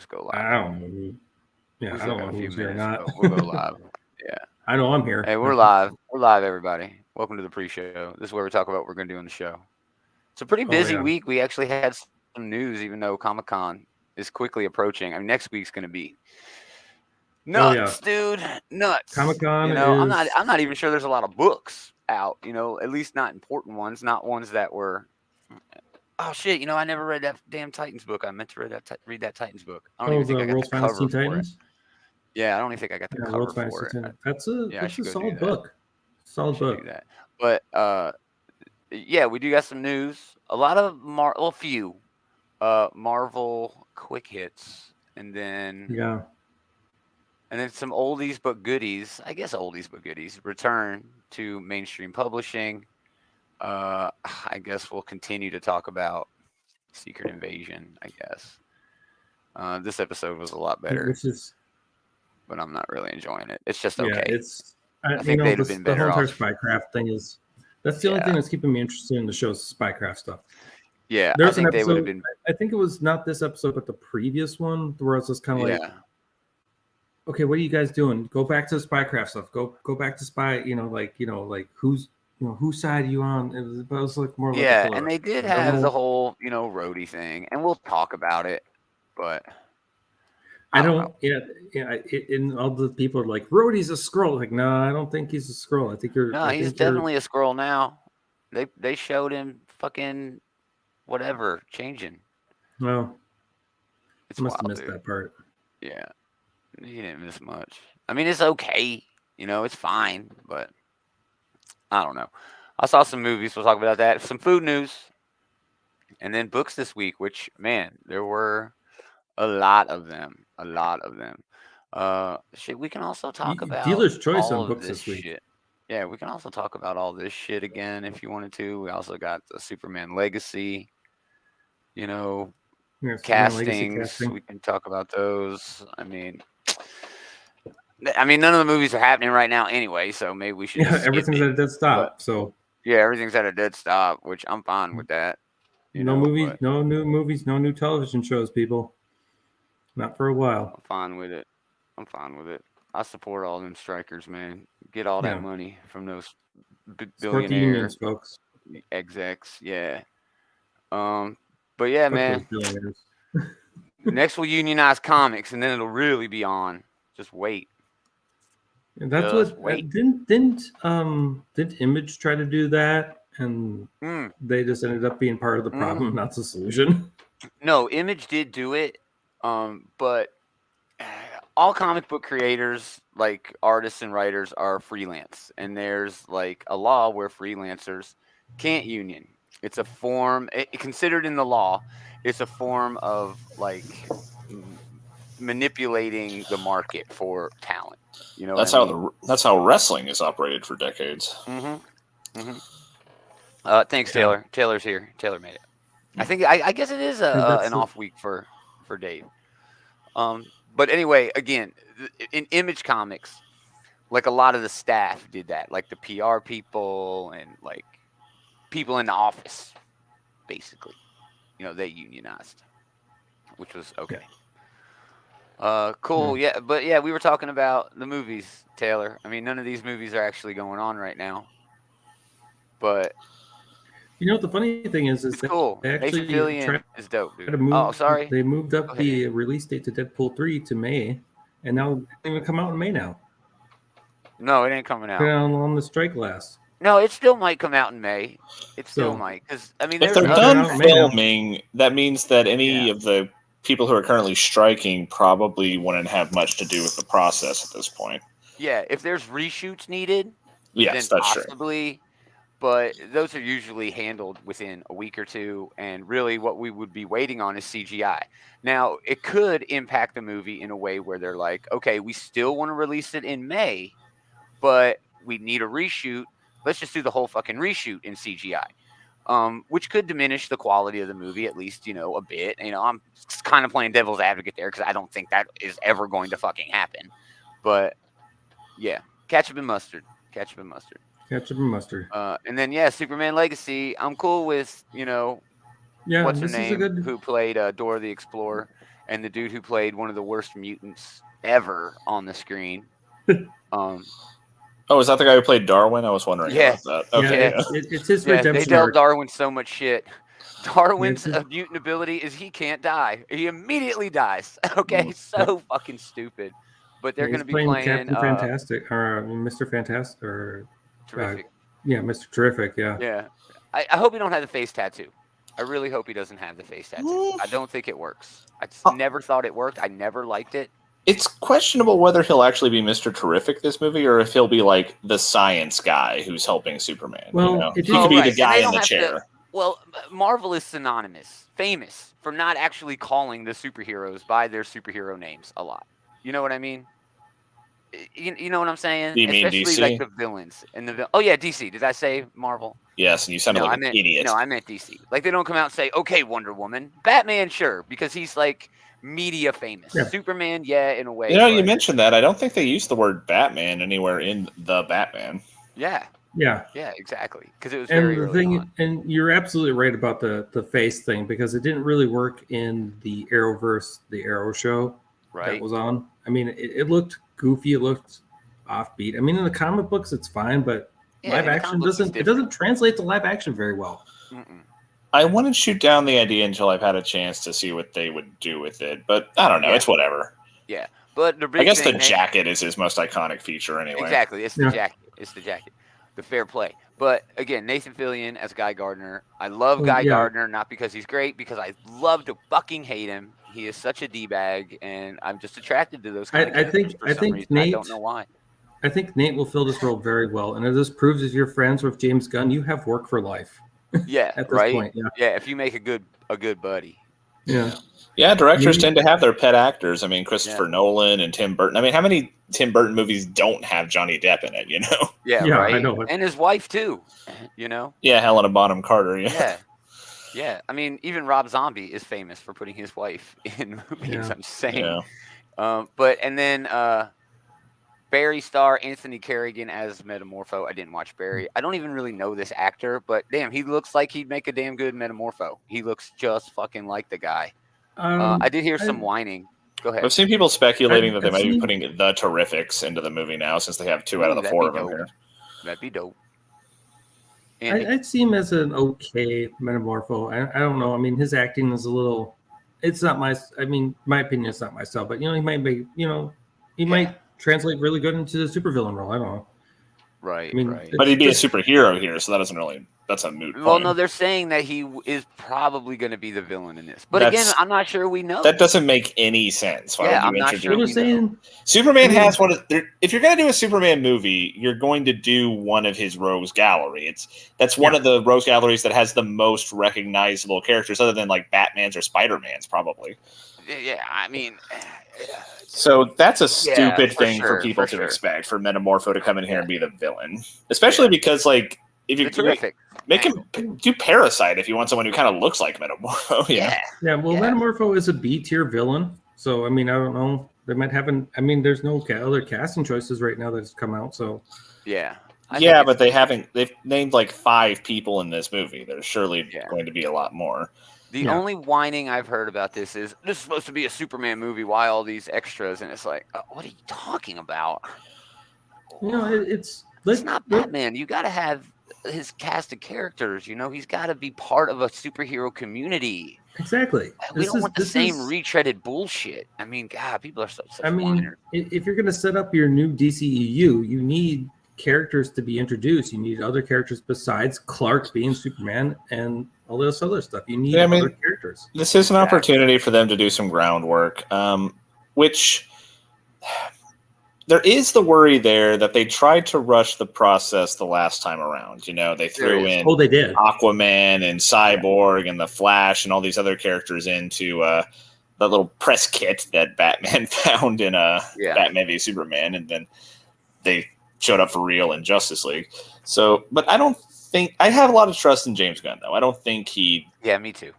just go live. I don't know. Yeah, We I still don't got know a few who's here or minutes. not. We'll go live. Yeah. I know I'm here. Hey, we're live. We're live, everybody. Welcome to the pre-show. This is where we talk about what we're going to do on the show. It's a pretty Oh busy yeah. week. We actually had some news, even though Comic-Con is quickly approaching. I mean, next week's going to be Oh yeah. nuts, dude. Nuts. Comic-Con I'm not. is I'm not even sure there's a lot of books out. At least not important ones. Not ones that were. Oh shit! I never read that damn Titans book. I meant to read that Titans book. I don't even think the I got the World's Finest cover Teen for it. Titans. Yeah, I don't even think I got the Yeah, cover World's Finest for Teen it. Titans. Yeah, I That's should a go do solid that. book. Solid Should do book. that. But yeah, we do got some news. A lot of few Marvel quick hits, Yeah. and then some oldies but goodies. I guess oldies but goodies return to mainstream publishing. I guess we'll continue to talk about Secret Invasion. I guess this episode was a lot better, Which is but I'm not really enjoying it. It's just yeah. okay. It's I think they'd have been the whole better entire off. spycraft thing is that's the only Yeah, thing that's keeping me interested in the show's spycraft stuff. yeah. I There's an think they would have episode. been. I think it was not this episode, but the previous one, where it's just kind of like, Yeah, okay, what are you guys doing? Go back to the spycraft stuff. Go back to spy. Like who's whose side are you on? It was like more like a yeah. And filler. they did Like a have the little. whole roadie thing, and we'll talk about it. But I I don't know. don't. Yeah. And all the people are like, Rhodey's a scroll. Like, no, I don't think he's a scroll. I think you're. No, I he's think you're. definitely a squirrel now. They showed him fucking whatever changing. Well, It's must have wild, missed dude. that part. Yeah, he didn't miss much. I mean, it's okay. It's fine, but I don't know. I saw some movies. We'll talk about that. Some food news, and then books this week. Which man, there were a lot of them. A lot of them. Shit. We can also talk about Dealer's choice all on of books this this week. shit. Yeah, we can also talk about all this shit again if you wanted to. We also got the Superman Legacy. You know, Yeah, Superman Legacy castings. casting. We can talk about those. None of the movies are happening right now anyway, so maybe we should Yeah, just skip everything's it. at a dead But stop. So yeah, everything's at a dead stop, which I'm fine with that. no movies, But no new movies, no new television shows, people. Not for a while. I'm fine with it. I'm fine with it. I support all them strikers, man. Get all that Yeah. money from those Support the billionaire unions, folks. execs. Yeah. But yeah, Fuck those man. billionaires. Next we'll unionize comics, and then it'll really be on. Just wait. And that's Just what wait. didn't Image try to do that, and Mm. they just ended up being part of the problem, not the solution. No, Image did do it, but all comic book creators, like artists and writers, are freelance, and there's like a law where freelancers can't union. It's a form considered in the law. It's a form of like manipulating the market for talent. You know That's what I how mean? that's how wrestling is operated for decades. Thanks, Yeah. Taylor. Taylor's here. Taylor made it. I guess it is an off week for Dave. But anyway, again, in Image Comics, like a lot of the staff did that, like the PR people and like people in the office, basically. They unionized, which was okay. Cool. Yeah, but yeah, we were talking about the movies, Taylor. I mean, none of these movies are actually going on right now, but The funny thing is it's cool. they Nathan actually Fillion tried is dope, dude. to move. Oh, sorry. They moved up Go ahead, the Andy. release date to Deadpool 3 to May, and now it's going to come out in May now. No, it ain't coming out. On the strike last. No, it still might come out in May. It still might, because I mean, If there's they're other done filming, that means that any Yeah. of the people who are currently striking probably wouldn't have much to do with the process at this point. Yeah, if there's reshoots needed, Yes, then that's true. possibly. But those are usually handled within a week or two, and really what we would be waiting on is CGI. Now, it could impact the movie in a way where they're like, okay, we still want to release it in May, but we need a reshoot. Let's just do the whole fucking reshoot in CGI, which could diminish the quality of the movie at least, a bit. I'm kind of playing devil's advocate there because I don't think that is ever going to fucking happen. But yeah, ketchup and mustard. Ketchup and mustard. And then yeah, Superman Legacy. I'm cool with Yeah, what's her this is a name good. who played Dora the Explorer. and the dude who played one of the worst mutants ever on the screen. Oh, is that the guy who played Darwin? I was wondering Yeah. about that. Okay. Yeah, it's his Yeah, redemption they dealt arc. Darwin so much shit. Darwin's Yeah, mutant ability is he can't die. He immediately dies. Okay, so fucking stupid. But they're Yeah, going he's to be playing playing Captain Fantastic or Mr. Fantastic or Terrific. yeah, Mr. Terrific. Yeah. Yeah, I hope he don't have the face tattoo. I really hope he doesn't have the face tattoo. I don't think it works. I just never thought it worked. I never liked it. It's questionable whether he'll actually be Mr. Terrific this movie, or if he'll be like the science guy who's helping Superman. Well, he it could be right. the And guy they in don't the have to- chair. Well, Marvel is famous for not actually calling the superheroes by their superhero names a lot. You know what I mean? You know what I'm saying? You mean Especially DC? like the villains and the oh yeah, DC. Did I say Marvel? Yes, and you sounded No, like I an meant idiot. no, I meant DC. Like they don't come out and say, "Okay, Wonder Woman, Batman, sure," because he's like media famous. Yeah. Superman, yeah, in a way. You know, you but- mentioned that. I don't think they used the word Batman anywhere in the Batman. Yeah, Yeah. exactly. Because it was And very the early thing, on. and you're absolutely right about the face thing because it didn't really work in the Arrowverse, the Arrow show Right. that was on. I mean, it looked goofy, it looked offbeat. I mean, in the comic books, it's fine, but Yeah, live in the action comic books, it's doesn't different. translate to live action very well. Mm-mm. I wouldn't shoot down the idea until I've had a chance to see what they would do with it, but I don't know. Yeah. It's whatever. But the big I guess the thing, jacket is his most iconic feature anyway. Exactly. It's the Yeah. jacket. It's the jacket. The fair play. But again, Nathan Fillion as Guy Gardner. I love Well, Guy yeah. Gardner, not because he's great, because I love to fucking hate him. He is such a d-bag, and I'm just attracted to those kind of I characters think- for I some think reason. I don't Nate- know why. I think Nate will fill this role very well, and it just proves if you're friends with James Gunn, you have work for life Yeah, at this right. point. Yeah, Yeah, if you make a good buddy. yeah. Yeah, directors Maybe- tend to have their pet actors. I mean, Christopher Yeah. Nolan and Tim Burton. I mean, how many Tim Burton movies don't have Johnny Depp in it, you know? Yeah, Yeah, right. I know. And his wife too. You know. Yeah, Helena Bonham Carter. Yeah. Yeah. Yeah. I mean, even Rob Zombie is famous for putting his wife in movies. Yeah. I'm just saying. Yeah. But and then Barry star Anthony Carrigan as Metamorpho. I didn't watch Barry. I don't even really know this actor, but damn, he looks like he'd make a damn good Metamorpho. He looks just fucking like the guy. I did hear some whining. Go ahead. I've seen people speculating that they I've might be seen- putting the Terrifics into the movie now, since they have 2 out of the That'd 4 be of them dope. here. That'd be dope. Andy, I'd see him as an okay Metamorpho. I don't know. I mean, his acting is a little. It's not my. I mean, my opinion is not my style. But he might be. He might translate really good into the supervillain role. I don't know. right, I mean, right. But he'd be a It's- superhero here, so that doesn't really. That's a moot point. Well, no, they're saying that he is probably going to be the villain in this. But again, That's- I'm not sure we know. That doesn't make any sense. Why Yeah, would I'm you not introduce? sure They were we know. saying Superman I mean- has one of. If you're going to do a Superman movie, you're going to do one of his rogues gallery. That's one Yeah. of the rogues galleries that has the most recognizable characters, other than like Batman's or Spider-Man's, probably. Yeah, I mean, So that's a stupid for thing sure, for people for to sure. expect for Metamorpho to come in here and be the villain, especially because like if you they're terrific. make him do Parasite if you want someone who kind of looks like Metamorpho. Yeah. Yeah, well, Yeah. Metamorpho is a B tier villain, so I mean, I don't know. They might have I mean, there's no other casting choices right now that's come out, so Yeah. I Yeah, think but they haven't. They've named like 5 people in this movie. There's surely Yeah. going to be a lot more. the Yeah. only whining I've heard about this is this is supposed to be a Superman movie. Why all these extras? And it's like, what are you talking about? it's It's not Batman. You got to have his cast of characters. He's got to be part of a superhero community. exactly. We don't want the same retreaded bullshit. I mean, God, people are such I mean, whiners. if you're going to set up your new DCEU, you need characters to be introduced. You need other characters besides Clark being Superman and all this other stuff. You need Yeah, I mean- other characters. This is an Exactly. opportunity for them to do some groundwork, which there is the worry there that they tried to rush the process the last time around. They threw There is. in Oh, they did. Aquaman and Cyborg and the Flash and all these other characters into that little press kit that Batman found in Yeah. Batman v Superman, and then they showed up for real in Justice League. So, but I don't think I have a lot of trust in James Gunn, though. I don't think he'd Yeah, me too.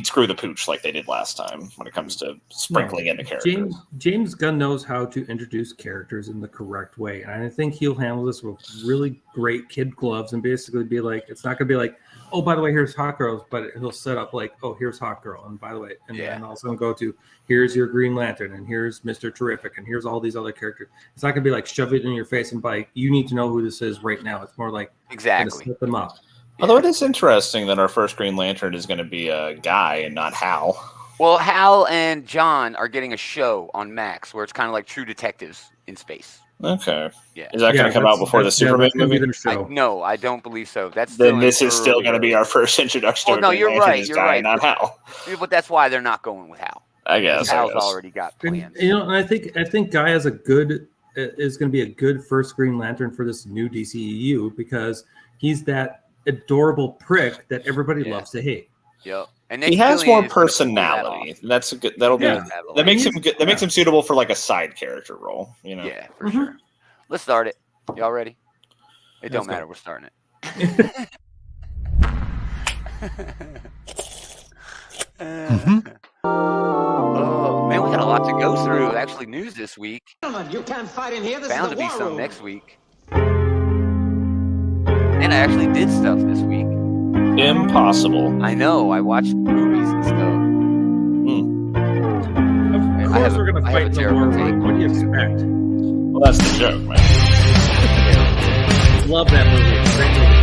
screw the pooch like they did last time when it comes to sprinkling in the characters. James Gunn knows how to introduce characters in the correct way. And I think he'll handle this with really great kid gloves and basically be like, it's not going to be like, oh, by the way, here's Hot Girl, but he'll set up like, oh, here's Hot Girl, and by the way, and then also go to here's your Green Lantern, and here's Mr. Terrific, and here's all these other characters. It's not gonna be like shove it in your face and be like, you need to know who this is right now. It's more like exactly set them up. Although it is interesting that our first Green Lantern is going to be a guy and not Hal. Well, Hal and John are getting a show on Max where it's kind of like True Detectives in space. Okay. Yeah. Is that going to come out before the Superman movie? No, I don't believe so. Then this is still going to be our first introduction. Oh, no, you're right. You're right. Not Hal. But that's why they're not going with Hal. I guess. Hal's already got plans. And I think Guy is going to be a good first Green Lantern for this new DCEU because he's that adorable prick that everybody loves to hate. Yep. And he has more personality. That's a good. That'll be. That makes him good. That makes him suitable for like a side character role. You know. Yeah, for sure. Let's start it. Y'all ready? It don't matter. We're starting it. Oh man, we got a lot to go through. Actually, news this week. You can't fight in here. This Bound is to be some room. next week. And I actually did stuff this week. Impossible. I know. I watched movies and stuff. Of course, we're going to fight in the war room. What do you expect? Well, that's the joke, man. Love that movie. It's a great movie.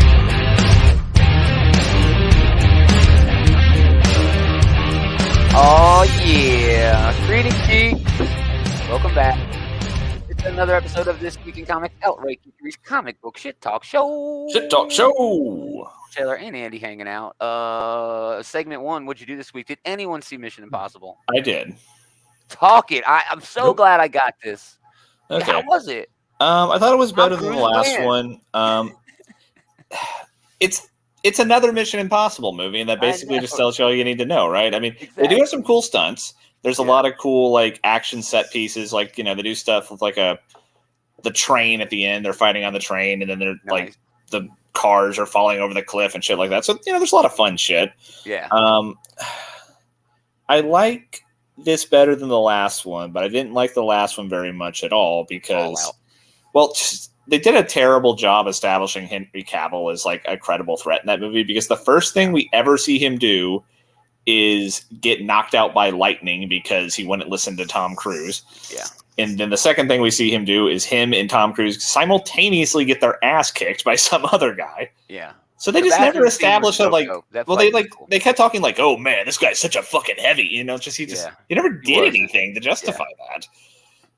Oh yeah! Greetings, Geek. Welcome back. It's another episode of This Week in Comics, Outright Geekery's comic book shit talk show. Shit talk show. Taylor and Andy hanging out. Segment 1. What'd you do this week? Did anyone see Mission Impossible? I did. Talk it. I'm so glad I got this. Okay. How was it? I thought it was better than the last one. It's another Mission Impossible movie, and that basically just tells you all you need to know, right? I mean, they do have some cool stunts. There's a lot of cool like action set pieces, like they do stuff with like the train at the end. They're fighting on the train, and then they're like the cars are falling over the cliff and shit like that. So there's a lot of fun shit. Yeah. I like this better than the last one, but I didn't like the last one very much at all because, they did a terrible job establishing Henry Cavill as like a credible threat in that movie because the first thing we ever see him do is get knocked out by lightning because he wouldn't listen to Tom Cruise. Yeah. And then the second thing we see him do is him and Tom Cruise simultaneously get their ass kicked by some other guy. Yeah. So they just never established that, like, cool. they kept talking like, oh man, this guy's such a fucking heavy, he never did anything to justify that.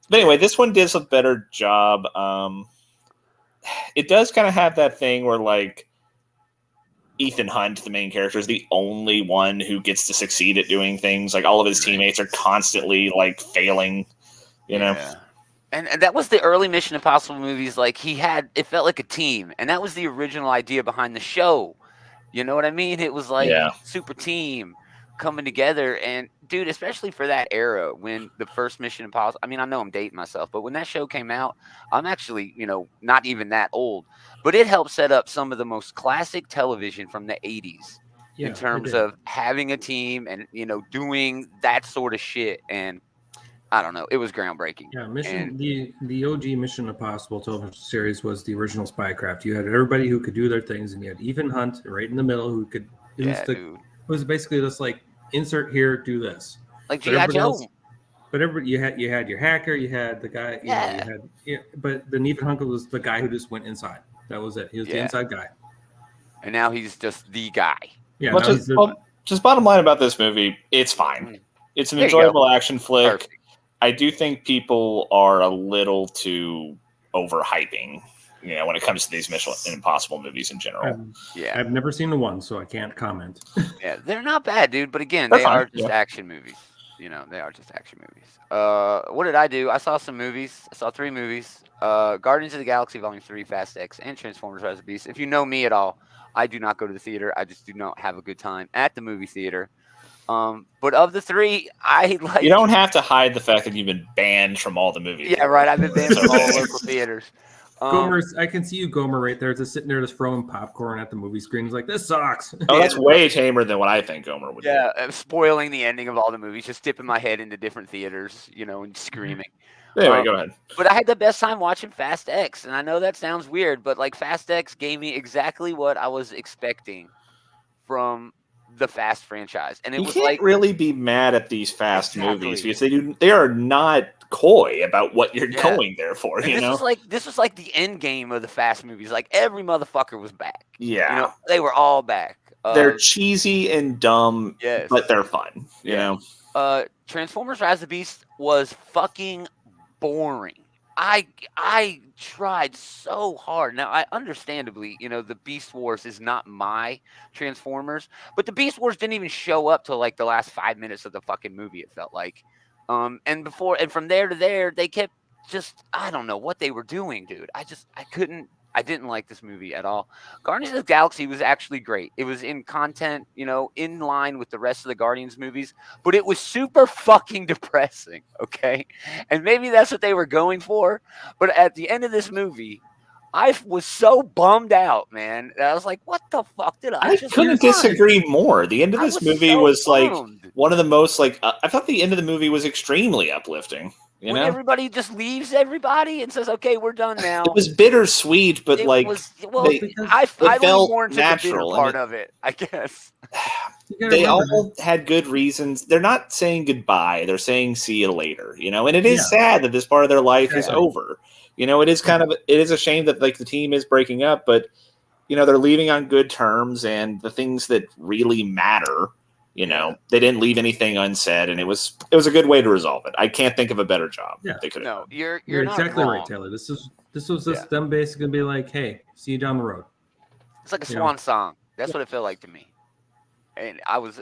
But anyway, this one did a better job. It does kind of have that thing where like Ethan Hunt, the main character, is the only one who gets to succeed at doing things. Like all of his teammates are constantly like failing, you know. And that was the early Mission Impossible movies. Like it felt like a team, and that was the original idea behind the show. You know what I mean? It was like super team coming together. And dude, especially for that era when the first Mission Impossible, I mean, I know I'm dating myself, but when that show came out, I'm actually, not even that old, but it helped set up some of the most classic television from the 80s in terms of having a team and, doing that sort of shit. And I don't know. It was groundbreaking. Yeah, the OG Mission Impossible television series was the original Spycraft. You had everybody who could do their things, and you had Ethan Hunt right in the middle who could. It was basically just like insert here, do this. Like G.I. Joe. But everybody, you had your hacker, you had the guy. But the Ethan Hunt was the guy who just went inside. That was it. He was the inside guy. And now he's just the guy. Yeah. Just bottom line about this movie, it's fine. It's an enjoyable action flick. Perfect. I do think people are a little too overhyping, when it comes to these Mission Impossible movies in general. I've never seen the one, so I can't comment. Yeah, they're not bad, dude. But again, they are just action movies. They are just action movies. What did I do? I saw some movies. I saw 3 movies. Guardians of the Galaxy Volume 3, Fast X, and Transformers: Rise of the Beast. If you know me at all, I do not go to the theater. I just do not have a good time at the movie theater. But of the 3, I like. You don't have to hide the fact that you've been banned from all the movies. Yeah, right. I've been banned from all the local theaters. Gomer, I can see you, Gomer, right there, just sitting there, just throwing popcorn at the movie screen. He's like, "This sucks." Oh, that's way tamer than what I think Gomer would do. Yeah, spoiling the ending of all the movies, just dipping my head into different theaters, and screaming. Anyway, go ahead. But I had the best time watching Fast X, and I know that sounds weird, but like Fast X gave me exactly what I was expecting from the Fast franchise, and it you was can't like really be mad at these Fast movies because they are not coy about what you're going there for. And this was like the end game of the Fast movies. Like every motherfucker was back. Yeah, they were all back. They're cheesy and dumb, but they're fun. You know. Transformers: Rise of the Beast was fucking boring. I tried so hard. Now, I understandably, the Beast Wars is not my Transformers, but the Beast Wars didn't even show up till like the last 5 minutes of the fucking movie. It felt like, and from there to there, they kept I don't know what they were doing, dude. I didn't like this movie at all. Guardians of the Galaxy was actually great. It was in content, in line with the rest of the Guardians movies, but it was super fucking depressing, okay? And maybe that's what they were going for, but at the end of this movie, I was so bummed out, man. I was like, what the fuck did I just couldn't disagree more. The end of this movie was like one of the most I thought the end of the movie was extremely uplifting. When everybody just leaves everybody and says, "Okay, we're done now." It was bittersweet, but I felt more into natural the bitter part of it, I guess. They all had good reasons. They're not saying goodbye; they're saying "see you later." And it is sad that this part of their life is over. It is it is a shame that the team is breaking up, but they're leaving on good terms, and the things that really matter. They didn't leave anything unsaid, and it was a good way to resolve it. I can't think of a better job they could have. No, you're not exactly wrong. right, Taylor. This was just them basically be like, "Hey, see you down the road." It's like a swan song. That's what it felt like to me. And I was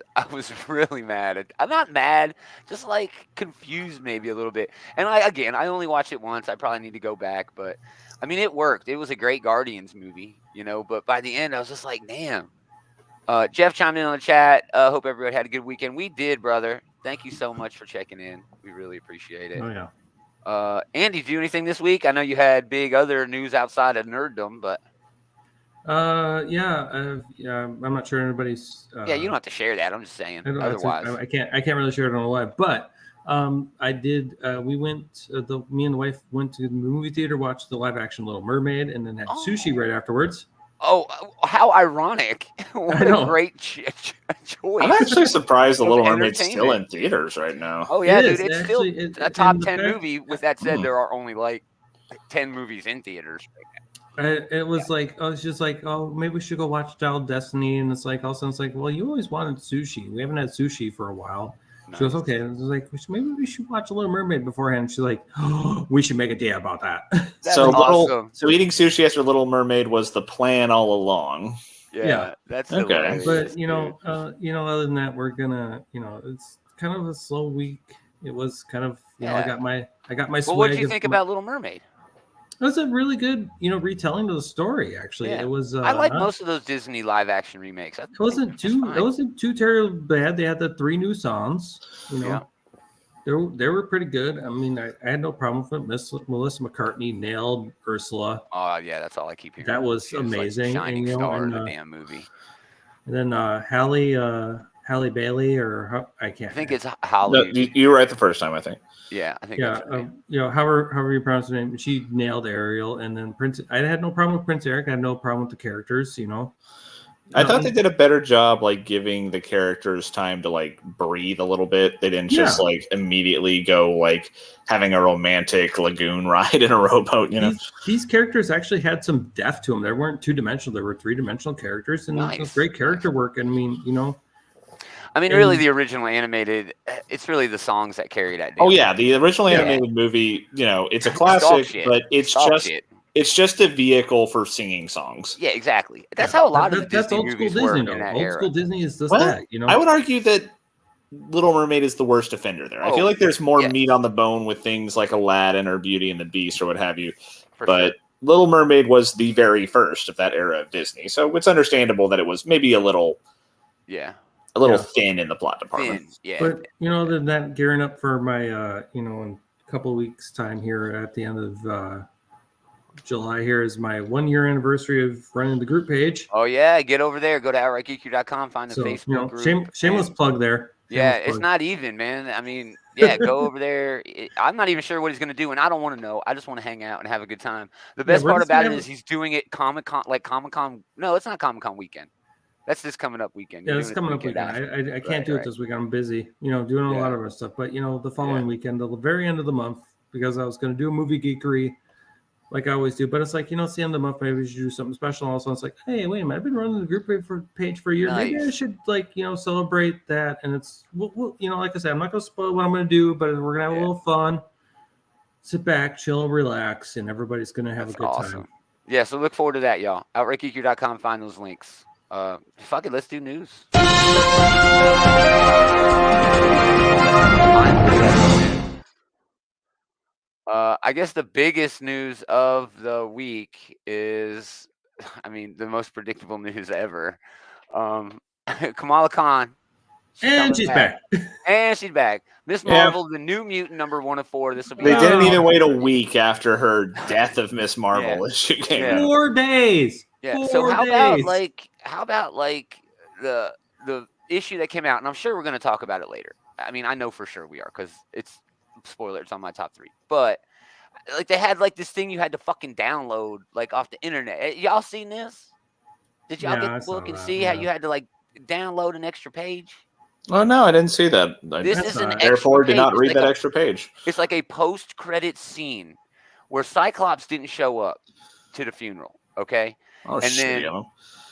really mad. I'm not mad, just like confused maybe a little bit. And I only watched it once. I probably need to go back, but I mean, it worked. It was a great Guardians movie, but by the end I was just like, damn. Jeff chimed in on the chat. Hope everybody had a good weekend. We did, brother. Thank you so much for checking in. We really appreciate it. Oh yeah. Andy, do you do anything this week? I know you had big other news outside of nerddom, but I'm not sure anybody's. You don't have to share that. I'm just saying. Otherwise, I can't really share it on the live, but I did. Me and the wife went to the movie theater, watched the live action Little Mermaid, and then had sushi right afterwards. Oh, how ironic! What a great choice. I'm actually surprised the Little Mermaid's still in theaters right now. Oh yeah, dude, it's still a top 10 movie. With that said, there are only like 10 movies in theaters right now. It was like, I was just like, oh, maybe we should go watch Child Destiny, and it's like, all of a sudden, it's like, well, you always wanted sushi. We haven't had sushi for a while. Nice. She goes, okay. And I was like, maybe we should watch a Little Mermaid beforehand. She's like, oh, we should make a day about that. So awesome. So eating sushi after Little Mermaid was the plan all along. Yeah, that's okay. Hilarious. But other than that, we're gonna, it's kind of a slow week. It was kind of, I got my. Well, what did you think about Little Mermaid? It was a really good, retelling of the story. Actually, it was. I like most of those Disney live action remakes. It wasn't too terribly bad. They had the 3 new songs. They were pretty good. I mean, I had no problem with it. Melissa McCartney nailed Ursula. Oh yeah, that's all I keep hearing. That was amazing. Like shining star in the damn movie. And then Halle Bailey, I can't. I think it's Holly. No, you were right the first time, I think. Yeah, I think. However you pronounce her name, she nailed Ariel, and then Prince. I had no problem with Prince Eric. I had no problem with the characters. I thought they did a better job, giving the characters time to breathe a little bit. They didn't just immediately go having a romantic lagoon ride in a rowboat. These characters actually had some depth to them. They weren't 2-dimensional. They were 3-dimensional characters, and it was great character work. And really, the original animated, it's really the songs that carry that. Oh yeah, the original animated movie, it's a classic, but it's just a vehicle for singing songs. Yeah, exactly. That's how a lot of the Disney old movies school Disney, though. Old school Disney is just that. I would argue that Little Mermaid is the worst offender there. I feel like there's more meat on the bone with things like Aladdin or Beauty and the Beast or what have you. But Little Mermaid was the very first of that era of Disney, so it's understandable that it was maybe a little thin in the plot department. But other than that, gearing up for my in a couple of weeks' time here at the end of July here is my 1-year anniversary of running the group page. Oh yeah, get over there. Go to outrightgeeky.com, find the Facebook group. Shameless plug there. It's not even, man. I mean, go over there. I'm not even sure what he's going to do, and I don't want to know. I just want to hang out and have a good time. The best part about it is he's doing it Comic-Con. No, it's not Comic-Con weekend. That's this coming up weekend. Yeah, it's coming up weekend. I can't do it this weekend. I'm busy, doing a lot of other stuff. But the following weekend, the very end of the month, because I was going to do a movie geekery, like I always do. But it's like it's the end of the month. Maybe we should do something special. Also, it's like, hey, wait a minute, I've been running the group page for a year. Nice. Maybe I should celebrate that. And it's like I said, I'm not going to spoil what I'm going to do, but we're going to have a little fun. Sit back, chill, relax, and everybody's going to have a good time. Yeah, so look forward to that, y'all. OutrightGeeker.com, find those links. Fuck it, let's do news. I guess the biggest news of the week is, the most predictable news ever. Kamala Khan. She's back. And she's back. Miss Marvel, the New Mutant number 1 of 4. This will be. They didn't even wait a week after her death of Miss Marvel as she came out. 4 days. Yeah. So how about the issue that came out, and I'm sure we're going to talk about it later. I know for sure we are because it's spoiler. It's on my top 3. But they had this thing you had to fucking download off the internet. Y'all seen this? Did y'all get the book and see how you had to download an extra page? Oh no, I didn't see that. This is an therefore extra did not page. read that extra page. It's like a post-credit scene where Cyclops didn't show up to the funeral. Okay. Oh, and shit, then,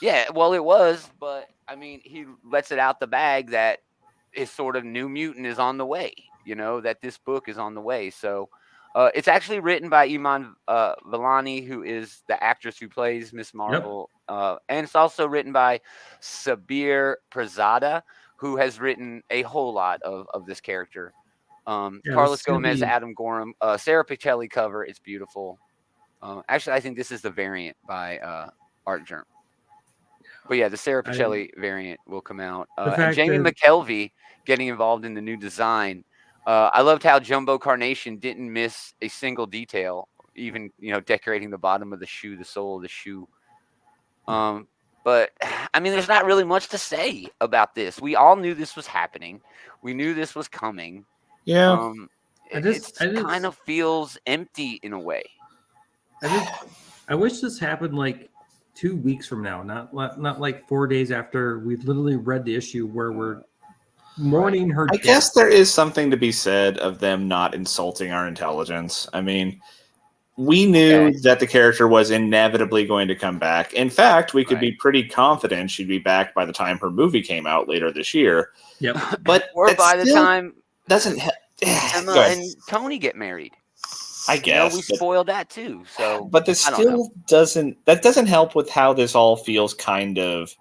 yeah, well, it was, but he lets it out the bag that is sort of New Mutant is on the way, that this book is on the way. So it's actually written by Iman Vellani, who is the actress who plays Miss Marvel. Yep. And it's also written by Sabir Prezada, who has written a whole lot of this character. Carlos Gomez, Adam Gorham, Sarah Pichelli cover. It's beautiful. Actually, I think this is the variant by Art Germ. But yeah, the Sarah Pichelli variant will come out. And Jamie McKelvey getting involved in the new design. I loved how Jumbo Carnation didn't miss a single detail, even decorating the bottom of the shoe, the sole of the shoe. But there's not really much to say about this. We all knew this was happening. We knew this was coming. Yeah. It kind of feels empty in a way. I wish this happened 2 weeks from now, not 4 days after we literally read the issue where we're mourning her death. I guess there is something to be said of them not insulting our intelligence. We knew that the character was inevitably going to come back. In fact, we could be pretty confident she'd be back by the time her movie came out later this year. Yep. But or by the time doesn't Emma and Tony get married. I guess we spoiled that too. So, but this still doesn't help with how this all feels kind of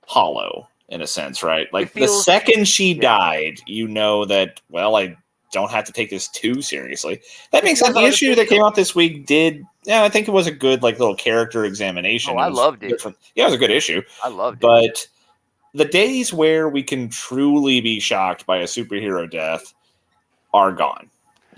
hollow in a sense, right? The second she died, that I don't have to take this too seriously. That being said, the issue that came out this week I think it was a good little character examination. Oh, I loved it. Yeah, it was a good issue. I loved it. But the days where we can truly be shocked by a superhero death are gone.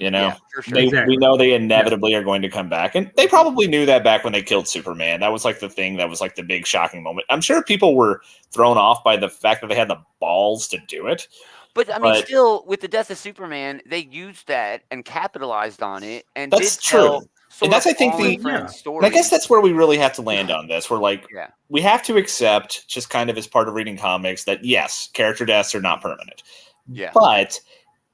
Yeah, for sure. We know they inevitably are going to come back, and they probably knew that back when they killed Superman. That was the thing that was the big shocking moment. I'm sure people were thrown off by the fact that they had the balls to do it. But still, with the death of Superman, they used that and capitalized on it, and that's true. And that's I guess that's where we really have to land on this. We're we have to accept, just kind of as part of reading comics, that yes, character deaths are not permanent. Yeah, but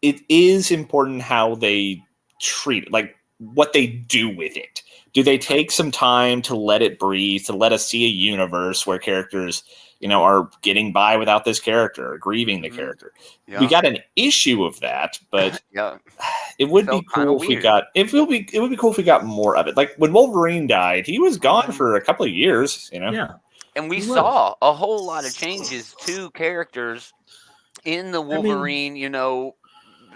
it is important how they treat it, what they do with it. Do they take some time to let it breathe, to let us see a universe where characters, are getting by without this character, or grieving the character? Yeah. We got an issue of that, but it would be cool if we got. It would be cool if we got more of it. When Wolverine died, he was gone for a couple of years. Yeah, and we saw a whole lot of changes to characters in the Wolverine,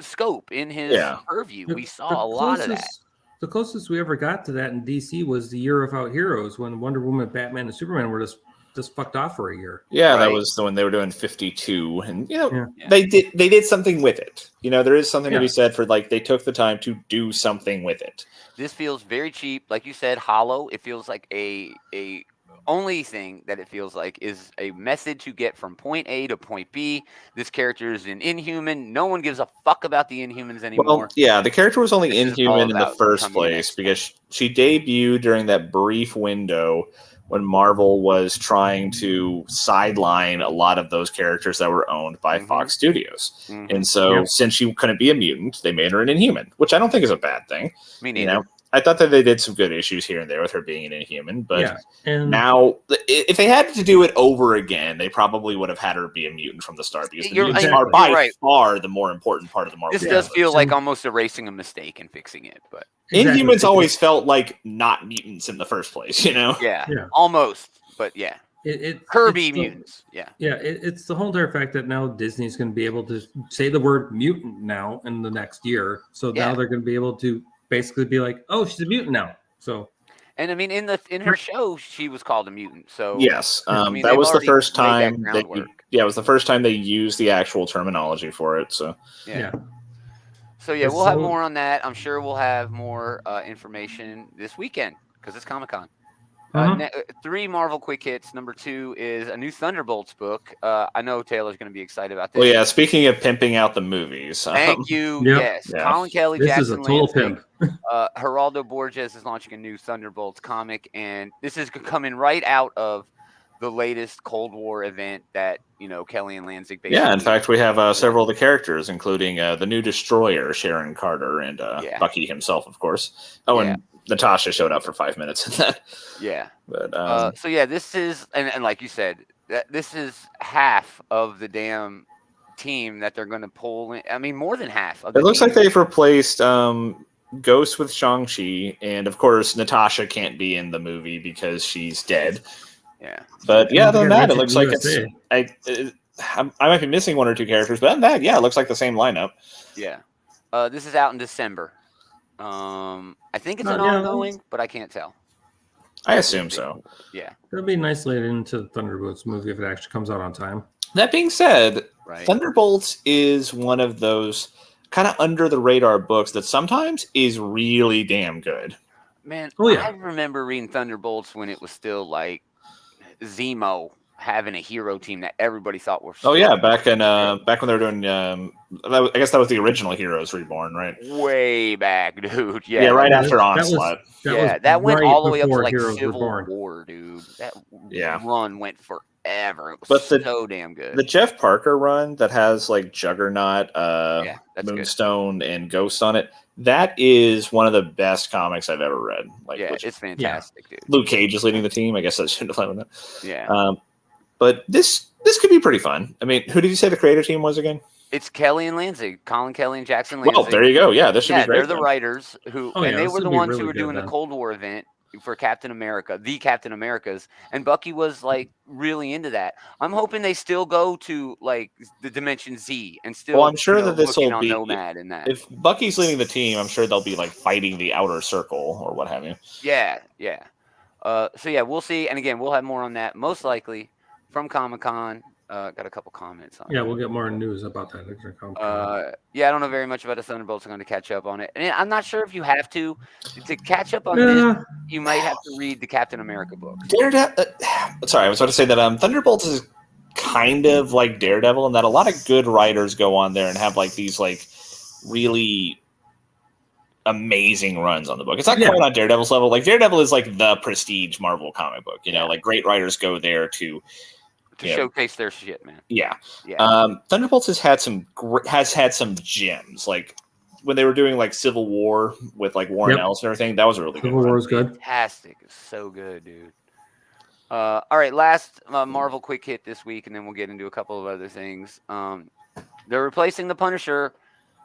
scope in his purview. We saw a lot of that. The closest we ever got to that in DC was the Year Without Heroes, when Wonder Woman, Batman, and Superman were just fucked off for a year. Yeah, that was the one they were doing 52, and they did something with it. There is something to be said for they took the time to do something with it. This feels very cheap, like you said, hollow. It feels like a only thing that it feels like is a message you get from point A to point B. This character is an Inhuman. No one gives a fuck about the Inhumans anymore. Well, yeah, the character was only Inhuman in the first place because she debuted during that brief window when Marvel was trying to sideline a lot of those characters that were owned by Fox Studios. And so since she couldn't be a mutant, they made her an Inhuman, which I don't think is a bad thing. Me neither. I thought that they did some good issues here and there with her being an Inhuman, but now if they had to do it over again, they probably would have had her be a mutant from the start because the mutants are by far the more important part of the Marvel. This does feel like almost erasing a mistake and fixing it, but Inhumans always felt like not mutants in the first place, Yeah, almost, but yeah. Kirby mutants, it's the whole entire fact that now Disney's going to be able to say the word mutant now in the next year, so now they're going to be able to basically be like, oh, she's a mutant now. So, and I mean, in her show, she was called a mutant. So yes, that was the first time. It was the first time they used the actual terminology for it. So So we'll have more on that. I'm sure we'll have more information this weekend because it's Comic-Con. 3 Marvel quick hits. Number 2 is a new Thunderbolts book. I know Taylor's going to be excited about this. Well, yeah. Speaking of pimping out the movies, thank you. Yes, Colin Kelly, this Jackson is a total Lansing, pimp. Geraldo Borges is launching a new Thunderbolts comic, and this is coming right out of the latest Cold War event that Kelly and Lansing. Yeah, in fact, we have several of the characters, including the new Destroyer, Sharon Carter, and Bucky himself, of course. Oh, and Natasha showed up for 5 minutes in that. Yeah. But this is and like you said, this is half of the damn team that they're going to pull in. I mean, more than half. Of it looks like they've replaced Ghost with Shang-Chi, and of course, Natasha can't be in the movie because she's dead. Yeah. But other than that, it looks like I might be missing 1 or 2 characters, but other than that, it looks like the same lineup. Yeah. This is out in December. I think it's an ongoing, but I can't tell. I assume so. Yeah. It'll be nice later into the Thunderbolts movie if it actually comes out on time. That being said, Thunderbolts is one of those kind of under the radar books that sometimes is really damn good. Man, I remember reading Thunderbolts when it was still like Zemo having a hero team that everybody thought were. Back when they were doing. I guess that was the original Heroes Reborn, right? Way back, dude. Yeah, right after Onslaught. That went all the way up to like Heroes Civil Reborn. War, dude. That run went forever. It was so damn good. The Jeff Parker run that has like Juggernaut, Moonstone, and Ghost on it. That is one of the best comics I've ever read. It's fantastic, dude. Luke Cage is leading the team. I guess I shouldn't have led with that. Yeah. But this could be pretty fun. I mean, who did you say the creator team was again? It's Kelly and Lansing, Colin Kelly and Jackson Lansing. Well, there you go. Yeah, this should be great. They're the writers and they were the ones who were doing the Cold War event for Captain America, the Captain Americas, and Bucky was like really into that. I'm hoping they still go to like the Dimension Z and still. Well, I'm sure that this will be Nomad in that. If Bucky's leading the team, I'm sure they'll be like fighting the Outer Circle or what have you. Yeah. We'll see, and again, we'll have more on that most likely from Comic-Con. Got a couple comments on it. We'll get more news about that. I don't know very much about the Thunderbolts. I'm going to catch up on it. And I'm not sure if you have to catch up on this, you might have to read the Captain America book. Sorry, I was about to say that Thunderbolts is kind of like Daredevil in that a lot of good writers go on there and have like these like really amazing runs on the book. It's not quite on Daredevil's level. Like Daredevil is like the prestige Marvel comic book. Like great writers go there to showcase their shit, man. Yeah. Thunderbolts has had some gems. Like when they were doing like Civil War with like Warren Ellis and everything, that was a really good. Civil War was good. Fantastic. It's so good, dude. All right, last Marvel quick hit this week, and then we'll get into a couple of other things. They're replacing the Punisher.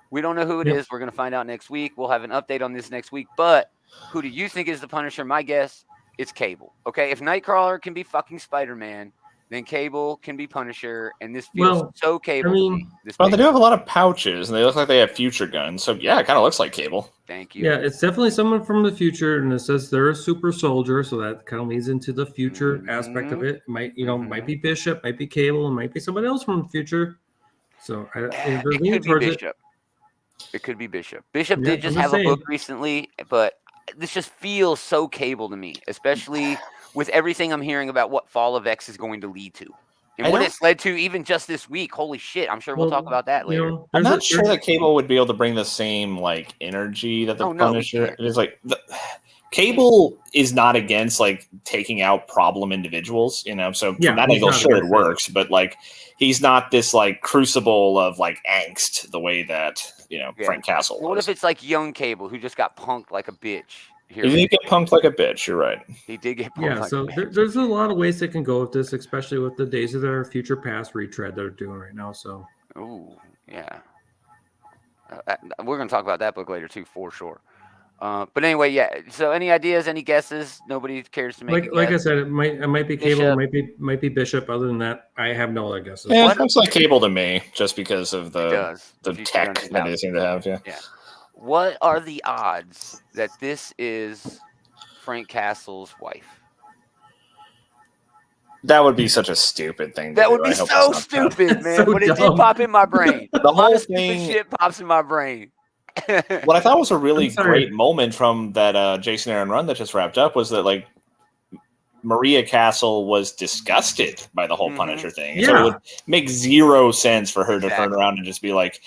We don't know who it is. We're going to find out next week. We'll have an update on this next week. But who do you think is the Punisher? My guess, it's Cable. Okay, if Nightcrawler can be fucking Spider-Man, then Cable can be Punisher, and this feels so Cable. I mean, they do have a lot of pouches, and they look like they have future guns. So yeah, it kind of looks like Cable. Thank you. Yeah, it's definitely someone from the future, and it says they're a super soldier, so that kind of leads into the future aspect of it. Might be Bishop, might be Cable, and might be somebody else from the future. So it could be Bishop. It could be Bishop. Bishop did just have a book recently, but this just feels so Cable to me, especially with everything I'm hearing about what Fall of X is going to lead to. And what it's led to even just this week. Holy shit. I'm sure we'll talk about that later. I'm not sure that Cable would be able to bring the same like energy that the Punisher is like. Cable is not against like taking out problem individuals, so from that angle, sure, it works, but like he's not this like crucible of like angst the way that Frank Castle was. What if it's like young Cable who just got punked like a bitch? He did get punked like a bitch, you're right. He did get punked like a bitch. There's a lot of ways they can go with this, especially with the Days of Their Future Past retread they're doing right now. So ooh, yeah. We're going to talk about that book later too, for sure. But anyway, yeah. So, any ideas? Any guesses? Nobody cares to make. Like I said, it might be Cable, it might be Bishop. Other than that, I have no other guesses. Yeah, it looks like Cable to me, just because of the tech that they seem to have. Yeah. What are the odds that this is Frank Castle's wife? That would be such a stupid thing. That would be so stupid, man. So but it did pop in my brain. The whole thing, shit pops in my brain. What I thought was a really great moment from that Jason Aaron run that just wrapped up was that like Maria Castle was disgusted by the whole Punisher thing. Yeah. So it would make zero sense for her to turn around and just be like,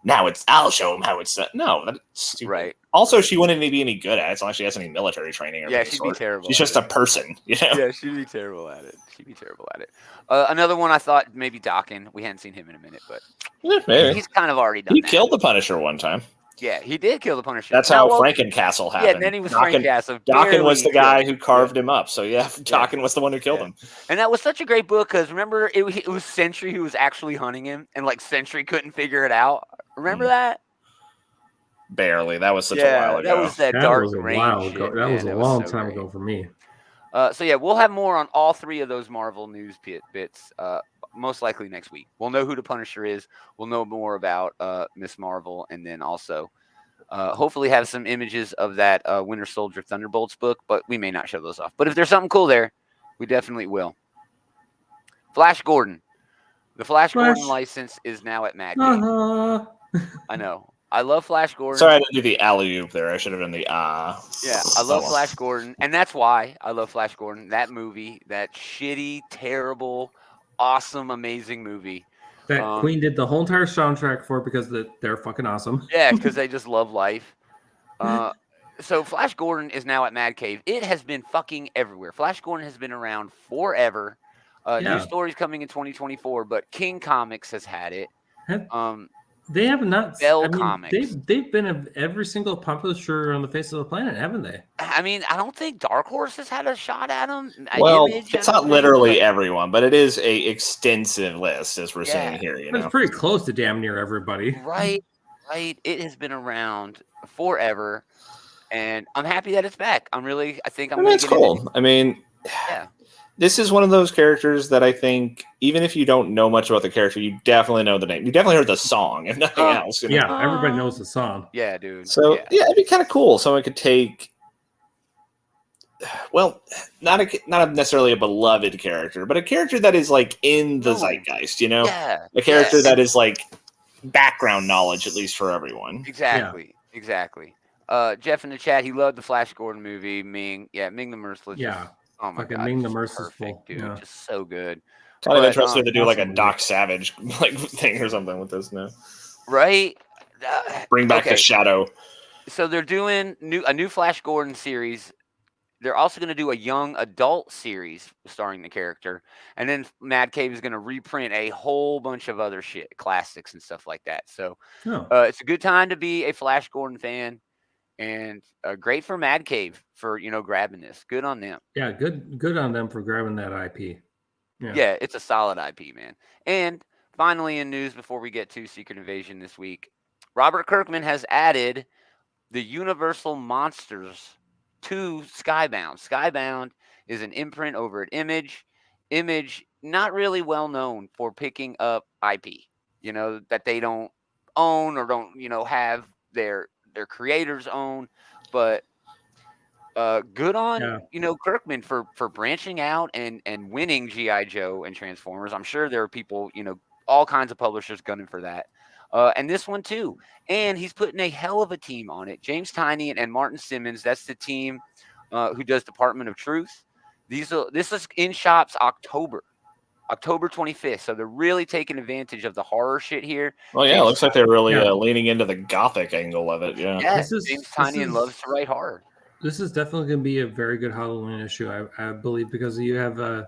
now I'll show him how it's done. No, that's stupid. Right. Also, she wouldn't be any good at it unless she has any military training. Or she'd be terrible. She's just a person. Yeah, she'd be terrible at it. Another one I thought maybe Dokken. We hadn't seen him in a minute, but he's kind of already done. He killed the Punisher one time. Yeah, he did kill the Punisher. That's how Frankencastle happened. Yeah, and then he was Frankencastle. Dokken was the guy who carved him up. So Dokken was the one who killed him. And that was such a great book because remember it was Sentry who was actually hunting him, and like Sentry couldn't figure it out. Remember that? Barely. That was such a while ago. That was that dark range. That was a long time ago for me. So we'll have more on all three of those Marvel news bits. Most likely next week. We'll know who the Punisher is. We'll know more about Miss Marvel, and then also hopefully have some images of that Winter Soldier Thunderbolts book, but we may not show those off. But if there's something cool there, we definitely will. Flash Gordon. The Flash Gordon license is now at Mad Cave. I know. I love Flash Gordon. Sorry, I didn't do the alley-oop there. I should have done the Yeah, I love Flash Gordon, and that's why I love Flash Gordon. That movie, that shitty, terrible, awesome, amazing movie. That Queen did the whole entire soundtrack for because they're fucking awesome. Yeah, because they just love life. So Flash Gordon is now at Mad Cave. It has been fucking everywhere. Flash Gordon has been around forever. New stories coming in 2024, but King Comics has had it. They have not. Bell Comics. They've been of every single publisher on the face of the planet, haven't they? I mean, I don't think Dark Horse has had a shot at them. Well, it's not literally everyone, but it is a extensive list, as we're seeing here. It's pretty close to damn near everybody. Right. It has been around forever, and I'm happy that it's back. I think I'm. That's cool. I mean, this is one of those characters that I think, even if you don't know much about the character, you definitely know the name. You definitely heard the song, if nothing else. Yeah, everybody knows the song. Yeah, dude. So, it'd be kind of cool. Someone could take, well, not necessarily a beloved character, but a character that is, like, in the zeitgeist, Yeah. A character that is, like, background knowledge, at least for everyone. Exactly. Jeff in the chat, he loved the Flash Gordon movie. Ming the Merciless. Yeah. Oh my God, Ming the Merciful, perfect, dude, just so good. Kind of interested to do like a Doc Savage like thing or something with this now, right? Bring back the Shadow. So they're doing a new Flash Gordon series. They're also going to do a young adult series starring the character, and then Mad Cave is going to reprint a whole bunch of other shit, classics and stuff like that. So it's a good time to be a Flash Gordon fan. And great for Mad Cave for grabbing this. Good on them. Yeah, good on them for grabbing that IP. Yeah, it's a solid IP, man. And finally, in news before we get to Secret Invasion this week, Robert Kirkman has added the Universal Monsters to Skybound. Skybound is an imprint over at Image. Image, not really well known for picking up IP, that they don't own or don't, have their creators own, but good on Kirkman for branching out and winning G.I. Joe and Transformers. I'm sure there are people, all kinds of publishers gunning for that, and this one too. And he's putting a hell of a team on it. James Tynion and Martin Simmons. That's the team who does Department of Truth. This is in shops October 25th. So they're really taking advantage of the horror shit here. Well, yeah, it looks like they're really leaning into the gothic angle of it. Yeah. James Tynion loves to write horror. this is definitely going to be a very good Halloween issue, I believe, because you have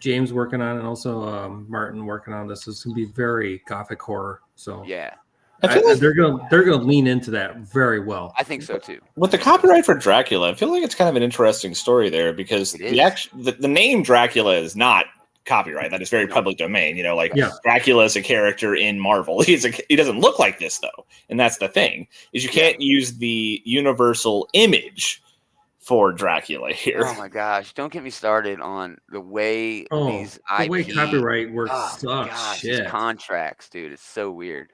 James working on it and also Martin working on this. It's going to be very gothic horror. So Yeah, they're gonna lean into that very well. I think so too. With the copyright for Dracula, I feel like it's kind of an interesting story there because the name Dracula is not copyright. That is very public domain. You know, like Dracula is a character in Marvel. He doesn't look like this though, and that's the thing is you can't use the universal image for Dracula here. Oh my gosh! Don't get me started on the way these the way copyright works sucks. Gosh, shit. These contracts, dude, it's so weird.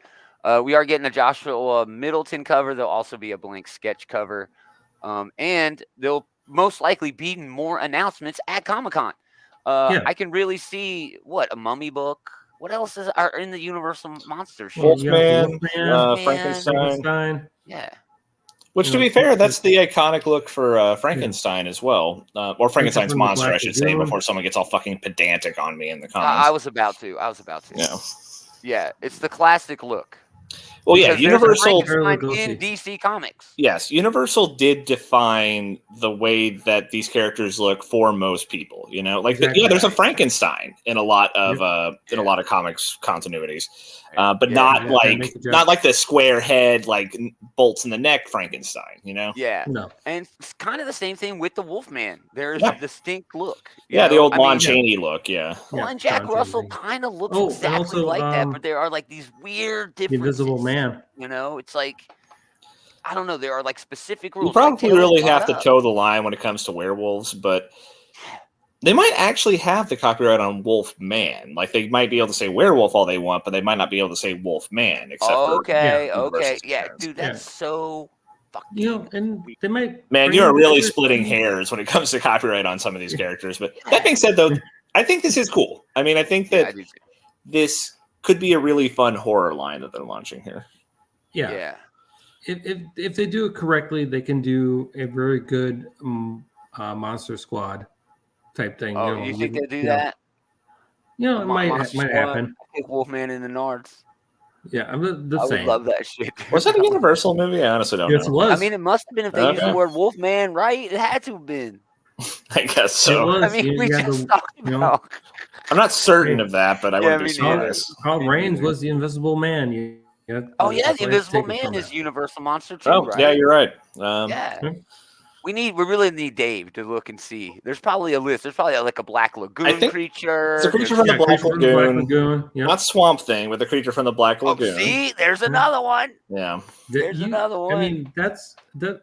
We are getting a Joshua Middleton cover. There'll also be a blank sketch cover, and there'll most likely be more announcements at Comic-Con. I can really see a Mummy book. What else are in the Universal Monsters? Wolfman, Frankenstein. Yeah. Which, to be fair, that's the iconic look for Frankenstein as well, or Frankenstein's monster, I should say, before someone gets all fucking pedantic on me in the comments. I was about to. Yeah, it's the classic look. Well, yeah, Universal in DC Comics. Yes, Universal did define the way that these characters look for most people. You know, like there's a Frankenstein in a lot of comics continuities, but not like the square head, like bolts in the neck Frankenstein. You know, and it's kind of the same thing with the Wolfman. There's a distinct look. The old Lon Chaney look. Well, and Jack Russell kind of looks exactly like that, but there are like these weird differences. The Invisible Man. You know, it's like I don't know. There are like specific rules. You probably really have to toe the line when it comes to werewolves, but they might actually have the copyright on Wolf Man. Like they might be able to say werewolf all they want, but they might not be able to say Wolf Man. Except dude, that's so fucking. And they might. Man, you are really splitting hairs when it comes to copyright on some of these characters. But that being said, though, I think this is cool. I mean, I think that this could be a really fun horror line that they're launching here. Yeah. If they do it correctly, they can do a very good Monster Squad type thing. Oh, you think they'll do that? It might happen. I think Wolfman in the Nards. Yeah, I'm the I same. would love that shit. Was that a Universal movie? I honestly don't know. It was. I mean, it must have been if they used the word Wolfman, right? It had to have been. I guess so. I mean, we just talked about. I'm not certain of that, but I wouldn't be surprised. Carl Reigns was the Invisible Man. The Invisible Man is Universal Monster too, right? Yeah, you're right. We really need Dave to look and see. There's probably a list. There's probably like a Black Lagoon creature. It's a creature from the Black Lagoon. Not Swamp Thing, but the creature from the Black Lagoon. See, there's another one. Yeah, there's another one. I mean, that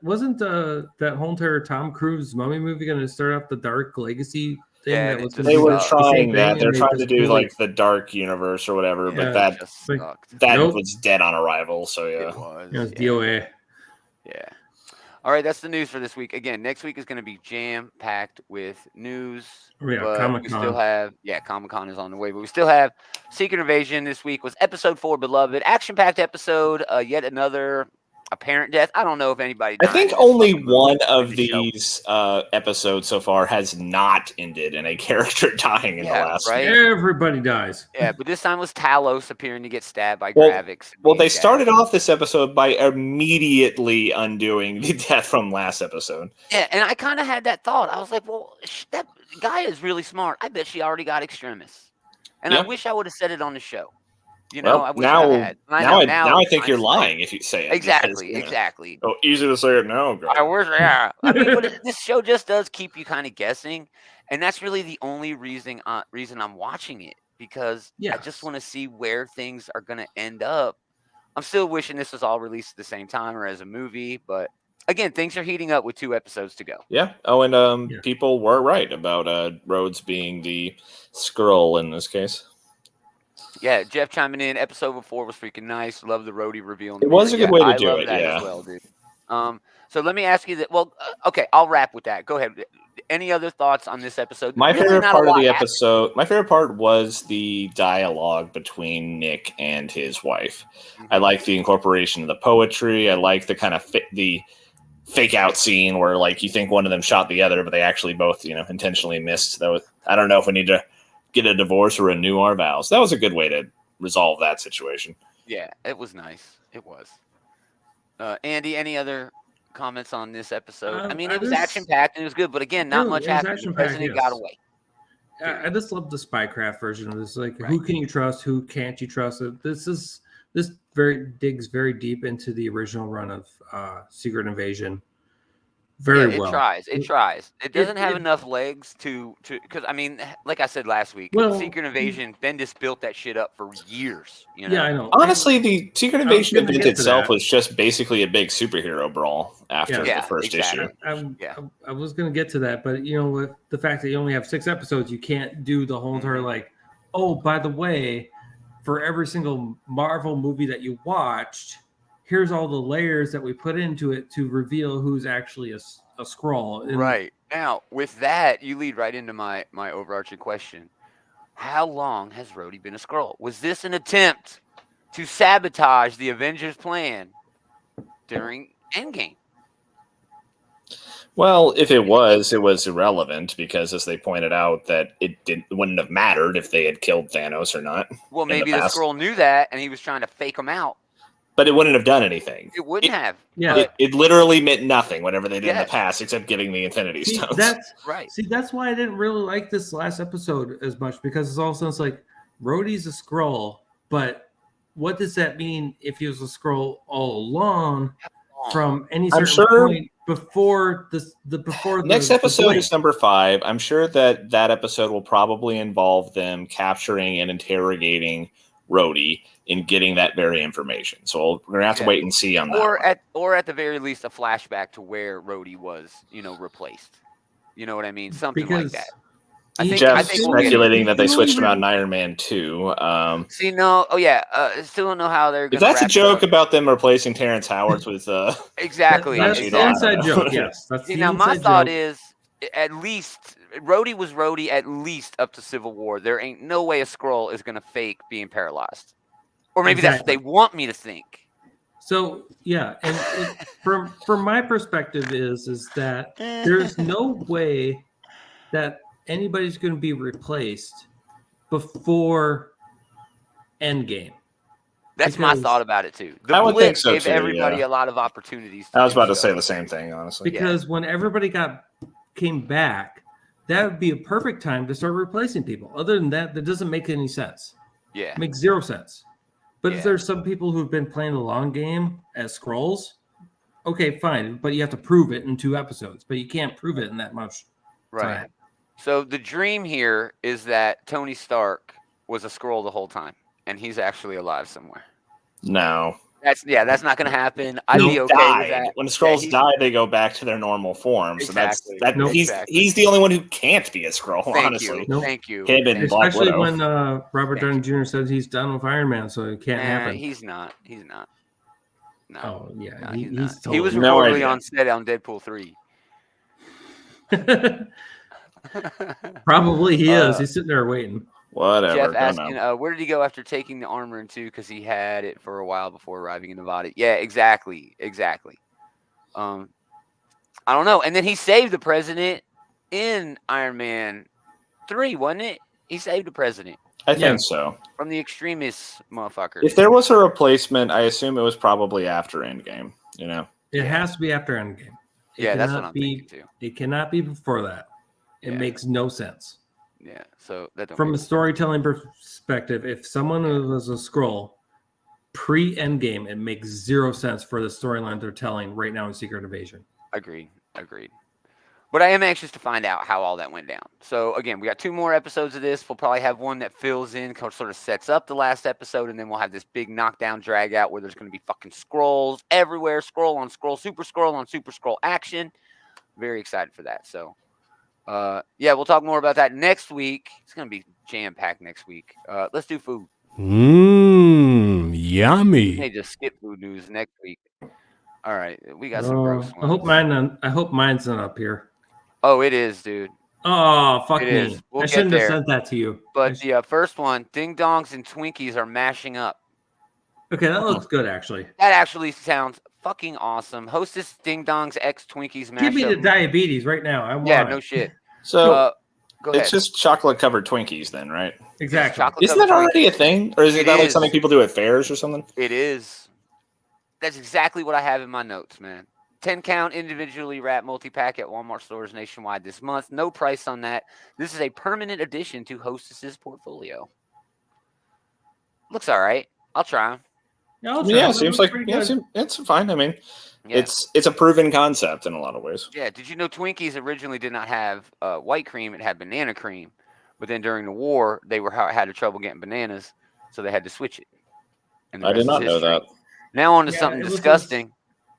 wasn't that whole entire Tom Cruise Mummy movie going to start off the Dark Legacy thing? Yeah, they were trying that. They're trying to do like the Dark Universe or whatever, but that was dead on arrival. So it was DOA. Yeah. All right, that's the news for this week. Again, next week is going to be jam-packed with news. Comic-Con. We still have, Comic-Con is on the way, but we still have Secret Invasion. This week was episode 4, Beloved. Action-packed episode, yet another apparent death. I don't know if anybody died. I think only one of these episodes so far has not ended in a character dying in the last. Right? Everybody dies. Yeah, but this time was Talos appearing to get stabbed by Gravix. Well, they started off this episode by immediately undoing the death from last episode. Yeah, and I kind of had that thought. I was like, well, that guy is really smart. I bet she already got Extremis. And I wish I would have said it on the show. You know, I wish I had. Now I think you're lying if you say it. Exactly. Oh, easy to say it now. I wish, I mean, but this show just does keep you kind of guessing, and that's really the only reason I'm watching it, because I just want to see where things are going to end up. I'm still wishing this was all released at the same time or as a movie, but again, things are heating up with 2 episodes to go. Yeah. Oh, and people were right about Rhodes being the Skrull in this case. Yeah, Jeff chiming in. Episode 4 was freaking nice. Love the roadie reveal. It was a good way to do it. As well, dude. So let me ask you that. Well, okay, I'll wrap with that. Go ahead. Any other thoughts on this episode? My favorite part of the episode. My favorite part was the dialogue between Nick and his wife. Mm-hmm. I like the incorporation of the poetry. I like the kind of the fake out scene where like you think one of them shot the other, but they actually both intentionally missed. I don't know if we need to get a divorce or renew our vows. That was a good way to resolve that situation. Yeah, it was nice. It was. Andy, any other comments on this episode? I mean, I it was just- action packed and it was good, but again, not much was happened. The action-packed, president yes. got away. I just love the spycraft version of this. Like, Right. who can you trust? Who can't you trust? This digs very deep into the original run of Secret Invasion. Very It well. tries. It tries. It doesn't have it- enough legs to because I mean, like I said last week, Well, Secret Invasion. Bendis built that shit up for years. You know? Yeah, I know. Honestly, the Secret Invasion gonna event get to itself that. was just basically a big superhero brawl after Yeah, the first exactly. issue. I was going to get to that, but you know, with the fact that you only have 6 episodes, you can't do the whole entire like, oh, by the way, for every single Marvel movie that you watched, here's all the layers that we put into it to reveal who's actually a Skrull. And Right. Now, with that, you lead right into my overarching question. How long has Rhodey been a Skrull? Was this an attempt to sabotage the Avengers' plan during Endgame? Well, if it was irrelevant because, as they pointed out, that it wouldn't have mattered if they had killed Thanos or not. Well, in the maybe the past. Skrull knew that, and he was trying to fake them out. But it wouldn't have done anything. It wouldn't have. Yeah. It literally meant nothing, whatever they did in the Yes. past, except getting the Infinity See, Stones. that's Right. See, that's why I didn't really like this last episode as much, because it's all of a sudden it's like Rhodey's a Skrull, but what does that mean if he was a Skrull all along from any I'm certain sure- point before the Next the episode blink? is number 5. I'm sure that episode will probably involve them capturing and interrogating Rhodey and getting that very information. So we're gonna have to wait and see on that. Or at the very least, a flashback to where Rhodey was, replaced. You know what I mean? Something Because like that. I think Jeff we'll get it. speculating that they It's switched him only out in Iron Man 2. See, no, oh yeah, still don't know how they're. If Gonna that's a wrap it joke up. about them replacing Terrence Howard with Exactly. That's That's the inside exactly. joke. Yes, that's See, the now my inside thought joke. is, at least Rhodey was Rhodey at least up to Civil War. There ain't no way a Skrull is gonna fake being paralyzed, or maybe that's what they want me to think. So yeah, and from my perspective is that there's no way that anybody's going to be replaced before Endgame. That's my Because- thought about it too. The I would blip think so gave too, everybody yeah. a lot of opportunities. I was do about to so. say the same thing, honestly. Because when everybody came back, that would be a perfect time to start replacing people. Other than that, that doesn't make any sense. Yeah. It makes 0 sense. But Yeah. if there's some people who've been playing the long game as Skrulls, okay, fine. But you have to prove it in 2 episodes. But you can't prove it in that much Right. time. So the dream here is that Tony Stark was a Skrull the whole time, and he's actually alive somewhere. No. That's not going to happen. I'd No, be okay with Died. that. When Skrulls he's- die, they go back to their normal form. So Exactly. that's Nope. he's the only one who can't be a Skrull, Thank honestly. you. Nope. Thank you. Him and Thank Black Especially Widow. when Robert Thank Downey Jr. says he's done with Iron Man, so it can't Nah, happen. he's not. He's not. No. Oh yeah, No, he, he's he's not. He was totally- No reportedly idea. on set on Deadpool 3. Probably he is. He's sitting there waiting. Whatever. Jeff Don't asking, know. where did he go after taking the armor in 2? Because he had it for a while before arriving in Nevada. Yeah, exactly. I don't know. And then he saved the president in Iron Man 3, wasn't it? He saved the president I Yeah. think so. from the extremist motherfucker. If there was a replacement, I assume it was probably after Endgame. You know. It has to be after Endgame. It Yeah, that's what cannot I'm be, thinking too. It cannot be before that. It Yeah. makes no sense. Yeah, so that don't From a make storytelling perspective, if someone was a Skrull pre-Endgame, it makes 0 sense for the storyline they're telling right now in Secret Invasion. Agreed. But I am anxious to find out how all that went down. So again, we got 2 more episodes of this. We'll probably have one that fills in, sort of sets up the last episode, and then we'll have this big knockdown drag out where there's going to be fucking Skrulls everywhere, Skrull on Skrull, Super Skrull on Super Skrull action. Very excited for that. So, yeah, we'll talk more about that next week. It's going to be jam-packed next week. Let's do food. Mmm, We yummy. may just skip food news next week. All right, we got some gross ones. I hope mine's not up here. Oh, it is, dude. Oh, fuck It me. is. We'll I get shouldn't have there. sent that to you. But the first one, Ding Dongs and Twinkies are mashing up. Okay, that looks good, actually. That actually sounds fucking awesome. Hostess Ding Dongs X Twinkies mashup. Give me the diabetes right now. I want Yeah, it. no shit. So Go ahead. it's just chocolate covered Twinkies, then, right? Exactly. Chocolate Isn't that covered already a thing, or is It that like is. something people do at fairs or something? Twinkies. It is. That's exactly what I have in my notes, man. 10-count individually wrapped multi-pack at Walmart stores nationwide this month. No price on that. This is a permanent addition to Hostess's portfolio. Looks all right. I'll try them. Yeah, seems like it's fine. I mean, it's a proven concept in a lot of ways. Yeah. Did you know Twinkies originally did not have white cream? It had banana cream, but then during the war they had trouble getting bananas, so they had to switch it. I did not know that. Now on to something disgusting.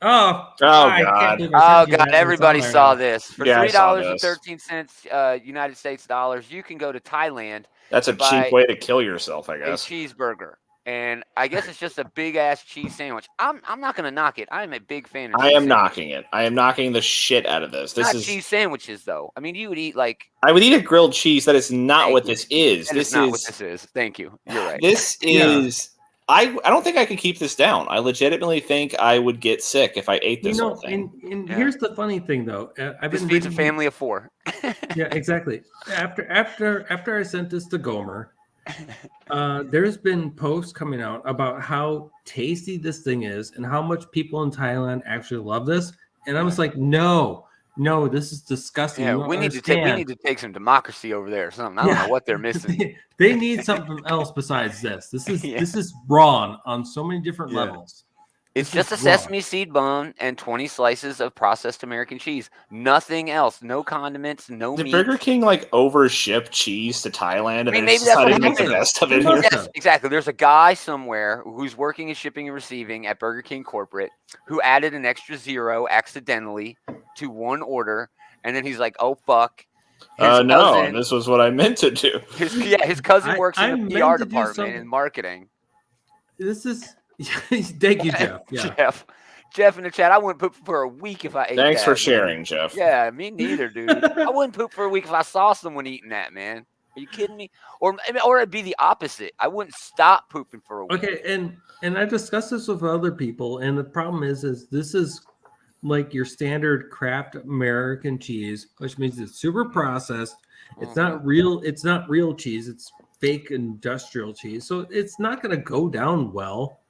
Oh God! Oh God! Everybody saw this for $3.13 United States dollars. You can go to Thailand. That's a cheap way to kill yourself, I guess. A cheeseburger, and I guess it's just a big ass cheese sandwich. I'm not gonna knock it. I'm a big fan of. I am knocking it. I am knocking the shit out of this. This is cheese sandwiches, though. I mean, you would eat I would eat a grilled cheese. That is not what this is. This is not what this is. Thank you. You're right. This is. I don't think I could keep this down. I legitimately think I would get sick if I ate this whole thing. And here's the funny thing, though. This feeds a family of 4. Yeah, exactly. After I sent this to Gomer, there's been posts coming out about how tasty this thing is and how much people in Thailand actually love this. And I was like, no, this is disgusting. Yeah, we need to take some democracy over there or something. I don't know what they're missing. They need something else besides this. This is wrong on so many different levels. It's just a sesame seed bun and 20 slices of processed American cheese. Nothing else. No condiments. No meat. Did Burger King overship cheese to Thailand? Maybe that's what happened. The best of it. Yes, exactly. There's a guy somewhere who's working in shipping and receiving at Burger King corporate who added an extra 0 accidentally to one order, and then he's like, "Oh fuck." No, this was what I meant to do. His cousin works in the PR department in marketing. This is. Thank you, Jeff. Yeah. Jeff in the chat. I wouldn't poop for a week if I ate that. Thanks for sharing, Jeff. Yeah, me neither, dude. I wouldn't poop for a week if I saw someone eating that, man. Are you kidding me? Or it'd be the opposite. I wouldn't stop pooping for a week. Okay, and I discussed this with other people, and the problem is this is like your standard Kraft American cheese, which means it's super processed. It's not real. It's not real cheese. It's fake industrial cheese, so it's not going to go down well.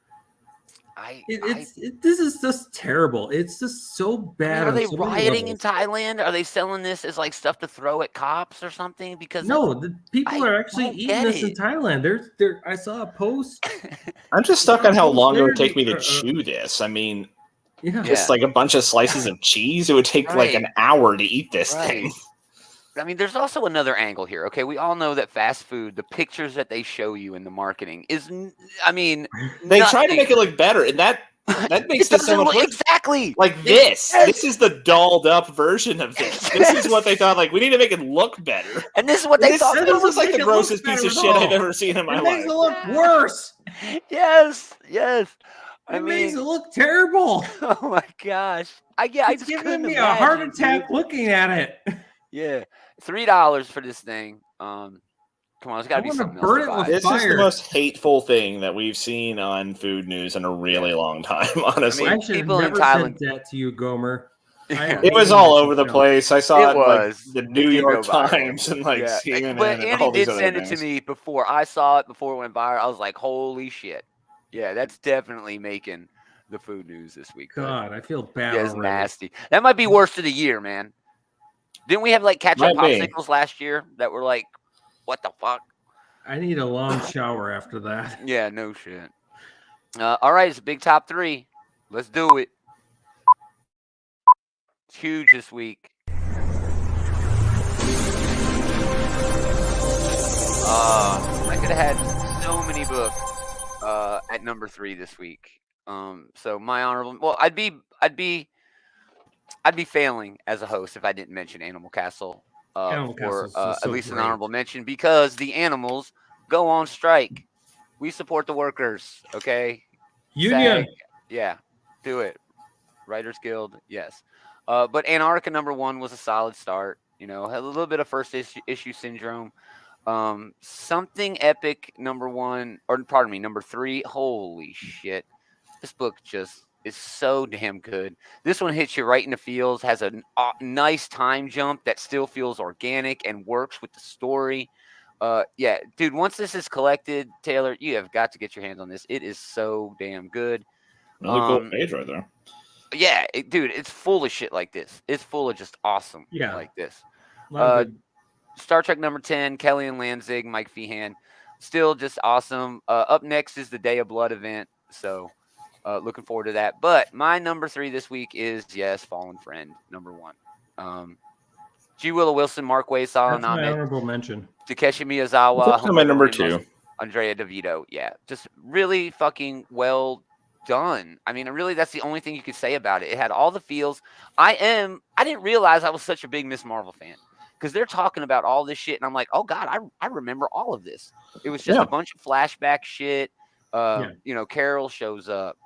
This is just terrible. It's just so bad. Are they rioting in Thailand? Are they selling this as like stuff to throw at cops or something? Because the people are actually eating this in Thailand. I saw a post. I'm just stuck on how long it would take me to chew this. I mean, just like a bunch of slices of cheese. It would take like an hour to eat this thing. I mean, there's also another angle here. Okay, we all know that fast food, the pictures that they show you in the marketing is, I mean, they try to make it look better, and that makes this so much worse. Exactly like this. Yes. This is the dolled up version of this. This is what they thought. Like, we need to make it look better, and this is what they thought. This looks like the grossest piece of shit I've ever seen in my life. It makes it look worse. Yes. It makes it look terrible. Oh my gosh! It's giving me a heart attack looking at it. Yeah, $3 for this thing. Come on, it's got to be something else. This is the most hateful thing that we've seen on food news in a really long time. Honestly, I should have never sent that to you, Gomer. It was all over the place. I saw it like the New York Times and like CNN. But Andy did send it to me before I saw it. Before it went viral, I was like, "Holy shit!" Yeah, that's definitely making the food news this week. God, I feel bad. Yeah, it's nasty. That might be worst of the year, man. Didn't we have like ketchup popsicles last year that were like, what the fuck? I need a long shower after that. Yeah, no shit. All right, it's a big top 3. Let's do it. It's huge this week. I could have had so many books at number 3 this week. So my honorable, well, I'd be failing as a host if I didn't mention Animal Castle for at least an honorable mention, because the animals go on strike. We support the workers, okay? Union. SAG, yeah, do it. Writers Guild, yes. But Antarctica number 1 was a solid start. You know, had a little bit of first issue syndrome. Something Epic number 3. Holy shit. This book just is so damn good. This one hits you right in the feels, has a nice time jump that still feels organic and works with the story. Yeah, dude, once this is collected, Taylor, you have got to get your hands on this. It is so damn good. Really cool page right there. Yeah, dude, it's full of shit like this. It's full of just awesome like this. Star Trek number 10, Kelly and Lanzig, Mike Feehan. Still just awesome. Up next is the Day of Blood event. So looking forward to that. But my number 3 this week is, yes, Fallen Friend, number 1. G. Willow Wilson, Mark Waid, Salam That's my Ahmed, honorable mention. Takeshi Miyazawa, That's my number 2. Andrea DeVito. Yeah, just really fucking well done. I mean, really, that's the only thing you could say about it. It had all the feels. I didn't realize I was such a big Miss Marvel fan because they're talking about all this shit, and I'm like, oh god, I remember all of this. It was just a bunch of flashback shit. Carol shows up.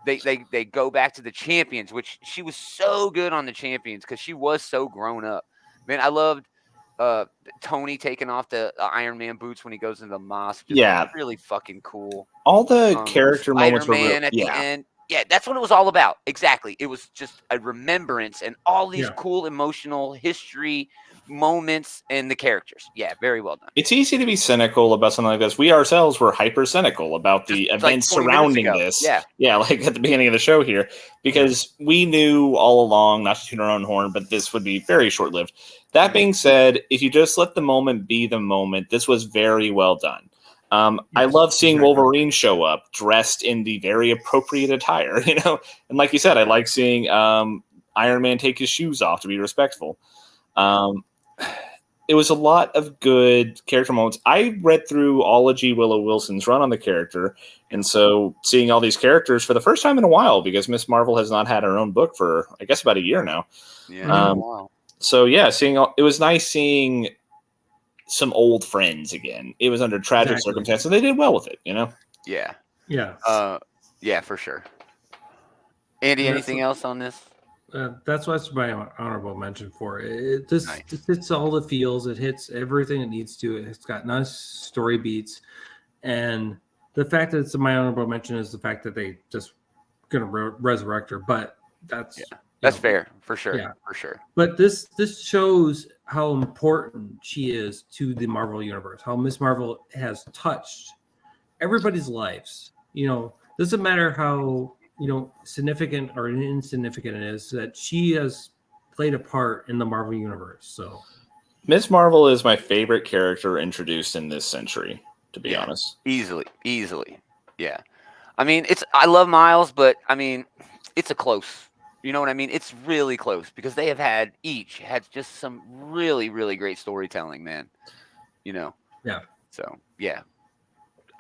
They go back to the Champions, which she was so good on the Champions because she was so grown up. Man, I loved Tony taking off the Iron Man boots when he goes into the mosque. Just really fucking cool. All the character moments were real. At the end. Yeah, that's what it was all about. Exactly. It was just a remembrance and all these cool emotional history moments and the characters. Yeah, very well done. It's easy to be cynical about something like this. We ourselves were hyper cynical about the events surrounding this. Yeah, like at the beginning of the show here, because we knew all along, not to toot our own horn, but this would be very short lived. That being said, if you just let the moment be the moment, this was very well done. I love seeing Wolverine show up dressed in the very appropriate attire, and like you said, I like seeing Iron Man take his shoes off to be respectful. It was a lot of good character moments. I read through all of G. Willow Wilson's run on the character, and so seeing all these characters for the first time in a while, because Miss Marvel has not had her own book for, I guess, about a year now. Yeah. Wow. So yeah, it was nice seeing some old friends again. It was under tragic circumstances, and they did well with it, Yeah. Yeah. Yeah, for sure. Andy, anything else on this? That's what's my honorable mention for it. It hits all the feels. It hits everything it needs to. It's got nice story beats, and the fact that it's my honorable mention is the fact that they just gonna resurrect her. But that's fair for sure. Yeah, for sure. But this shows how important she is to the Marvel universe. How Miss Marvel has touched everybody's lives. Doesn't matter how significant or insignificant it is, that she has played a part in the Marvel universe. So Ms. Marvel is my favorite character introduced in this century, to be honest. Easily. Yeah. I mean, I love Miles, but I mean, it's a close. You know what I mean? It's really close because they have each had just some really, really great storytelling, man. Yeah. So, yeah.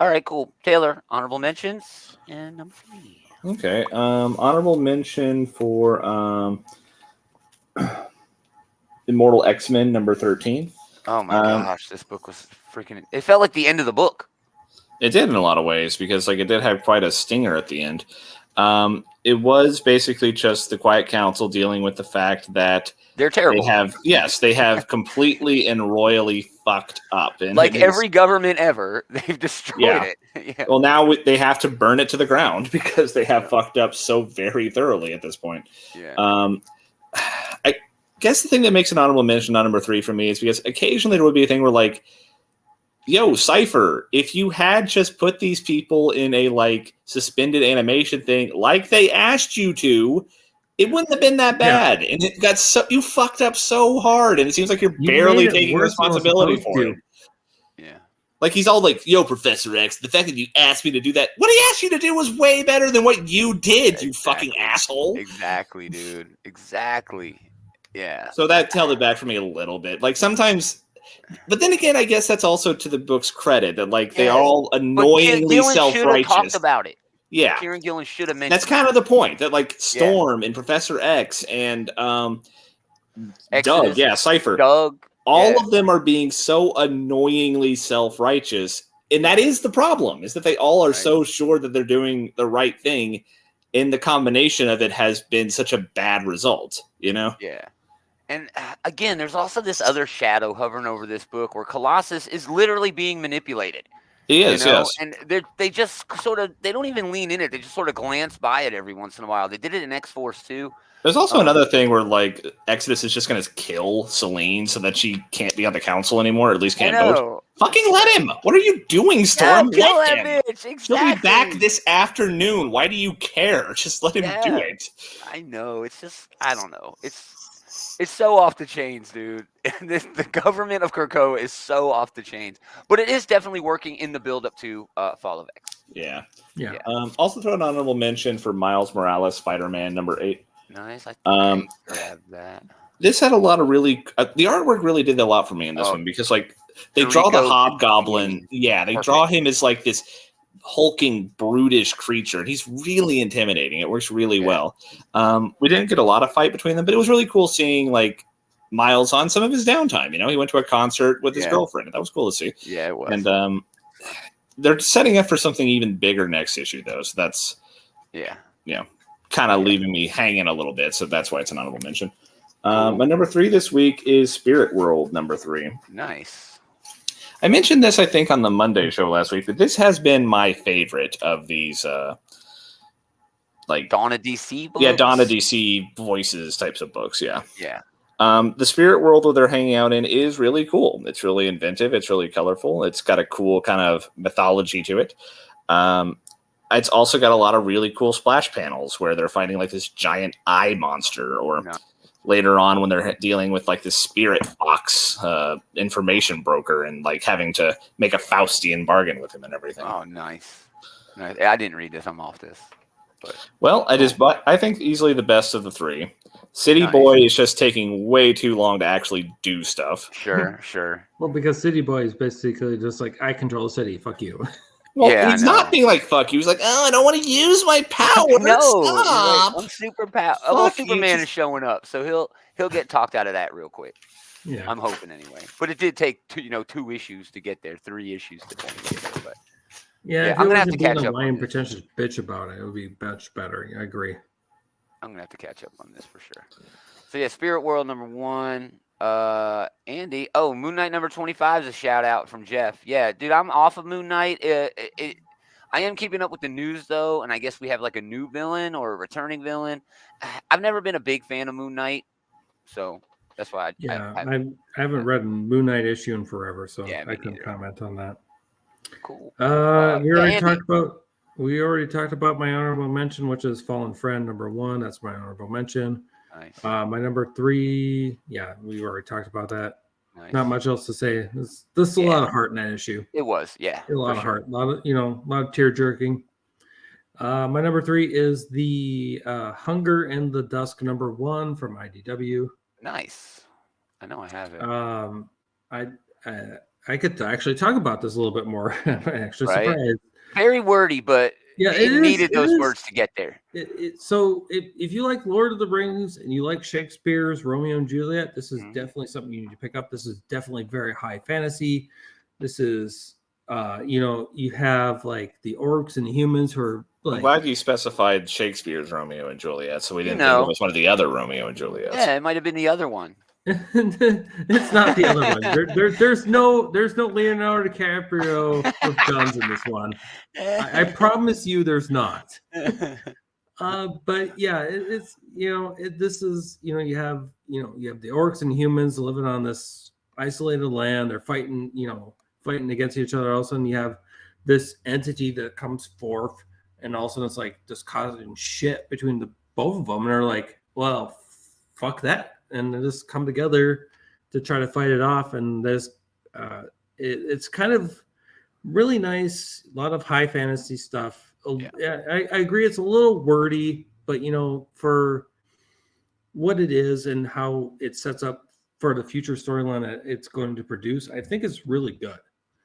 All right, cool. Taylor, honorable mentions and number 3. Okay. Honorable mention for Immortal X-Men number 13. Oh my gosh, this book was freaking... It felt like the end of the book. It did in a lot of ways because it did have quite a stinger at the end. It was basically just the Quiet Council dealing with the fact that they're terrible. They have completely and royally fucked up. And like every government ever, they've destroyed it. Yeah. Well, now they have to burn it to the ground because they have fucked up so very thoroughly at this point. Yeah. I guess the thing that makes an honorable mention on number 3 for me is because occasionally there would be a thing where like, yo, Cypher, if you had just put these people in a suspended animation thing like they asked you to, it wouldn't have been that bad. And it got you fucked up so hard, and it seems like you're barely taking responsibility for it. Yeah. Like he's all like, yo, Professor X, the fact that you asked me to do that, what he asked you to do was way better than what you did, you fucking asshole. Exactly, dude. Exactly. Yeah. So that held it back for me a little bit. Like sometimes... But then again, I guess that's also to the book's credit that they are all annoyingly self-righteous. Talked about it. Yeah, Kieran Gillen should have mentioned. That's kind of the point that Storm and Professor X and Doug, Cypher, all of them are being so annoyingly self-righteous, and that is the problem. Is that they all are so sure that they're doing the right thing, and the combination of it has been such a bad result. Yeah. And again, there's also this other shadow hovering over this book where Colossus is literally being manipulated. He is, yes. And they just they don't even lean in it. They just sort of glance by it every once in a while. They did it in X-Force too. There's also another thing where like Exodus is just going to kill Selene so that she can't be on the council anymore, or at least can't vote. Fucking let him! What are you doing, Storm? No, kill that bitch! Exactly. He'll be back this afternoon. Why do you care? Just let him do it. I know. It's just I don't know. It's so off the chains, dude. The government of Krakoa is so off the chains, but it is definitely working in the build up to Fall of X. Yeah. Also, throw an honorable mention for Miles Morales, Spider-Man #8. Nice. I grabbed that. This had a lot of really. The artwork really did a lot for me in this one because, like, they draw the Hobgoblin. Yeah, they draw him as like this hulking, brutish creature, and he's really intimidating. It works really well. We didn't get a lot of fight between them, but it was really cool seeing like Miles on some of his downtime. You know, he went to a concert with his girlfriend. That was cool to see. Yeah, it was. And they're setting up for something even bigger next issue, though. So that's kind of leaving me hanging a little bit. So that's why it's an honorable mention. My #3 this week is Spirit World #3. Nice. I mentioned this, I think, on the Monday show last week, but this has been my favorite of these, like Dawn of DC books? Yeah, Dawn of DC voices types of books, yeah. Yeah. The spirit world that they're hanging out in is really cool. It's really inventive. It's really colorful. It's got a cool kind of mythology to it. It's also got a lot of really cool splash panels where they're fighting like this giant eye monster, or later on when they're dealing with like this spirit fox information broker and like having to make a Faustian bargain with him and everything. Oh, nice. I didn't read this. I'm off this. But well, I think easily the best of the three. City Boy is just taking way too long to actually do stuff. Sure. Well, because City Boy is basically just like, I control the city. Fuck you. Well, he's not being like, fuck you. He's like, oh, I don't want to use my power. No. Stop. Like, I'm super power. Well, Superman is showing up, so he'll get talked out of that real quick. Yeah. I'm hoping anyway. But it did take 2 issues to get there, 3 issues to get there. But yeah, I'm gonna have to catch up. And pretentious bitch about it. It would be much better. I agree. I'm gonna have to catch up on this for sure. So yeah, Spirit World #1. Andy. Oh, Moon Knight #25 is a shout out from Jeff. Yeah, dude, I'm off of Moon Knight. I am keeping up with the news though, and I guess we have like a new villain or a returning villain. I've never been a big fan of Moon Knight, so that's why I haven't read a Moon Knight issue in forever, so I couldn't comment on that. Cool. We already talked about my honorable mention, which is Fallen Friend #1. That's my honorable mention. Nice. My #3, we already talked about that. Nice. Not much else to say. This is a lot of heart in that issue. It was, a lot of heart, a lot of tear jerking. My #3 is the Hunger in the Dusk #1 from IDW. Nice. I know I have it. I could actually talk about this a little bit more. I'm actually surprised. Very wordy, but it needed those words to get there. So if you like Lord of the Rings and you like Shakespeare's Romeo and Juliet, this is definitely something you need to pick up. This is definitely very high fantasy. This is, you have like the orcs and the humans who are like. I'm glad you specified Shakespeare's Romeo and Juliet, so we didn't think it was one of the other Romeo and Juliets. Yeah, it might have been the other one. It's not the other one. There's no Leonardo DiCaprio with guns in this one. I promise you, there's not. But yeah, it's this is you have the orcs and humans living on this isolated land. They're fighting against each other. All of a sudden, you have this entity that comes forth, and all of a sudden, it's like just causing shit between the both of them. And they're like, well, fuck that. And they just come together to try to fight it off. And there's it's kind of really nice, a lot of high fantasy stuff. I agree it's a little wordy, but for what it is and how it sets up for the future storyline that it's going to produce, I think it's really good.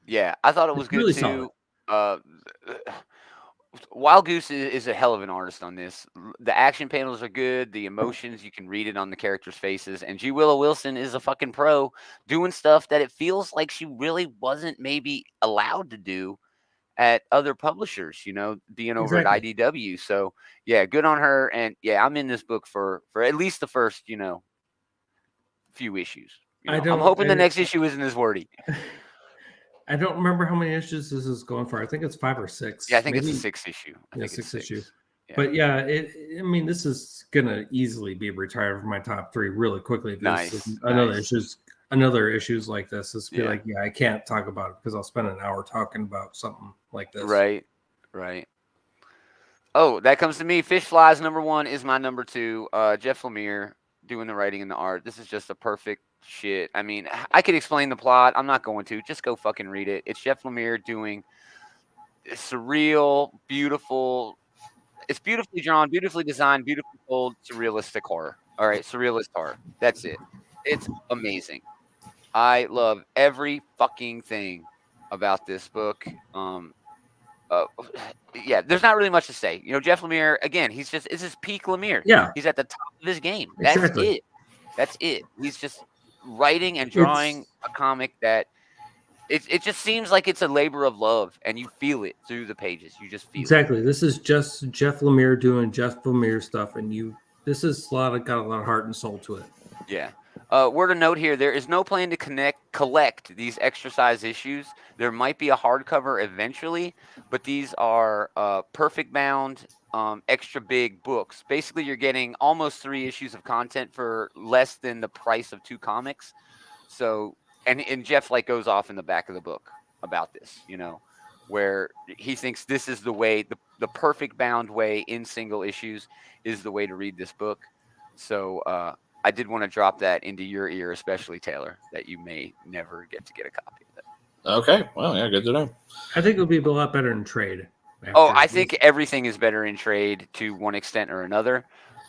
Yeah, I thought it was good really too. Wild Goose is a hell of an artist on this. The action panels are good. The emotions, you can read it on the characters' faces. And G. Willow Wilson is a fucking pro doing stuff that it feels like she really wasn't maybe allowed to do at other publishers, being over at IDW. So, yeah, good on her. And, yeah, I'm in this book for at least the first, few issues. I'm hoping the next issue isn't as wordy. I don't remember how many issues this is going for. I think it's 5 or 6. Yeah, I think it's a 6th issue. 6th issue. But yeah, I mean, this is gonna easily be retired from my top 3 really quickly. Nice. Another issues like this is be Yeah. like, I can't talk about it because I'll spend an hour talking about something like this. Right. Oh, that comes to me. Fish Flies #1 is my number 2. Jeff Lemire doing the writing and the art. This is just a perfect shit. I mean, I could explain the plot. I'm not going to. Just go fucking read it. It's Jeff Lemire doing surreal, beautiful. It's beautifully drawn, beautifully designed, beautifully told, surrealistic horror. All right, surrealist horror. That's it. It's amazing. I love every fucking thing about this book. Yeah, there's not really much to say. Jeff Lemire, again, it's his peak Lemire. Yeah. He's at the top of his game. Exactly. That's it. He's just writing and drawing a comic that it just seems like it's a labor of love, and you feel it through the pages. You just feel exactly. This is just Jeff Lemire doing Jeff Lemire stuff, and this is got a lot of heart and soul to it. Yeah. Word of note here: there is no plan to collect these extra size issues. There might be a hardcover eventually, but these are perfect bound, extra big books. Basically, you're getting almost 3 issues of content for less than the price of 2 comics. So, and Jeff goes off in the back of the book about this, where he thinks this is the way, the perfect bound way in single issues is the way to read this book. So, I did want to drop that into your ear, especially Taylor, that you may never get to get a copy of it. Okay, well, yeah, good to know. I think it'll be a lot better in trade. I think everything is better in trade to one extent or another,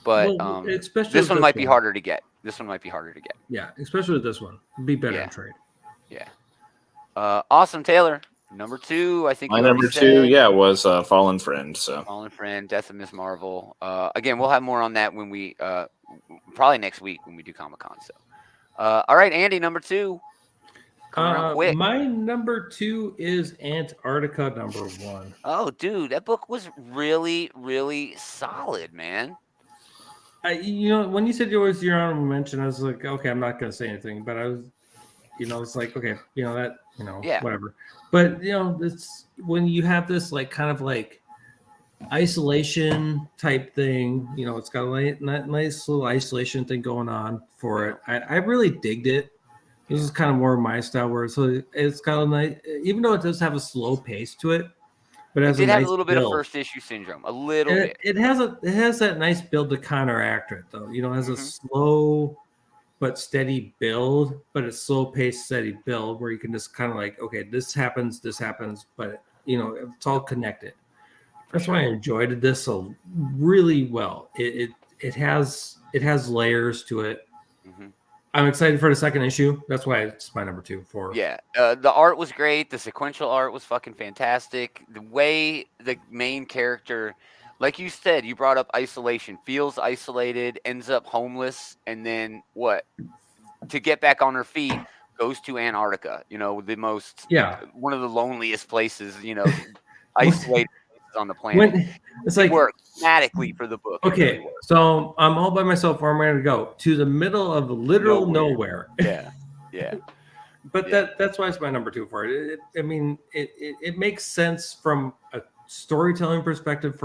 but this one might be harder to get. Yeah, especially with this one, it'd be better in trade. Yeah. Awesome, Taylor. Number 2, I think. My number 2, was Fallen Friend. So Fallen Friend, Death of Miss Marvel. Again, we'll have more on that when we probably next week when we do Comic-Con. So, all right, Andy, number 2. Quick. My number 2 is Antarctica #1. Oh, dude, that book was really, really solid, man. When you said it was your honorable mention, I was like, okay, I'm not gonna say anything, but I was, it's like, okay, whatever. But it's when you have this kind of isolation type thing, it's got a nice little isolation thing going on for it. I really digged it. This is kind of more my style, where it's got a nice, even though it does have a slow pace to it, but it did have a little bit of first issue syndrome, a little bit. It has that nice build to counteract it, though. It has a slow but steady build, but it's slow paced, steady build where you can just kind of okay, this happens, but it's all connected. That's why I enjoyed this so really well. It has layers to it. Mm-hmm. I'm excited for the second issue. That's why it's my number 2 for. Yeah, the art was great. The sequential art was fucking fantastic. The way the main character, like you said, you brought up isolation, feels isolated, ends up homeless, and then what? To get back on her feet, goes to Antarctica. The most, one of the loneliest places. Isolated places on the planet. It's worked thematically for the book. Okay, really, so I'm all by myself. Where I'm going to go to the middle of literal nowhere. Yeah. But that's why it's my number 2 for it. It makes sense from a storytelling perspective.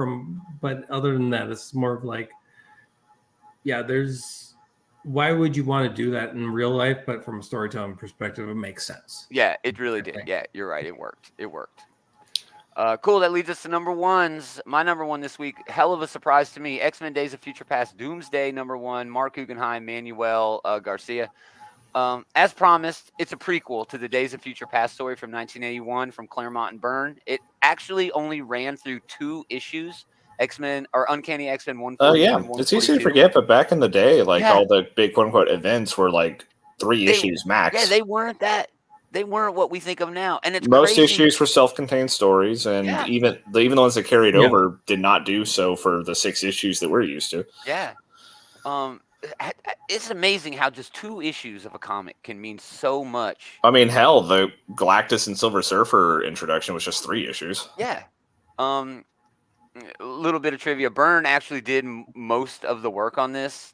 But other than that, it's more of why would you want to do that in real life? But from a storytelling perspective, it makes sense. Yeah, it really did. Yeah, you're right. It worked. Cool. That leads us to number 1s. My number 1 this week, hell of a surprise to me. X-Men: Days of Future Past, Doomsday #1. Mark Guggenheim, Manuel Garcia. As promised, it's a prequel to the Days of Future Past story from 1981 from Claremont and Byrne. It actually only ran through 2 issues. X-Men or Uncanny X-Men 142. Oh yeah, it's easy to forget, but back in the day, all the big quote unquote events were 3 issues max. Yeah, they weren't what we think of now, and it's most crazy. Issues were self-contained stories, and even the ones that carried over did not do so for the 6 issues that we're used to. Yeah, it's amazing how just 2 issues of a comic can mean so much. I mean, hell, the Galactus and Silver Surfer introduction was just 3 issues. Yeah. A little bit of trivia: Byrne actually did most of the work on this,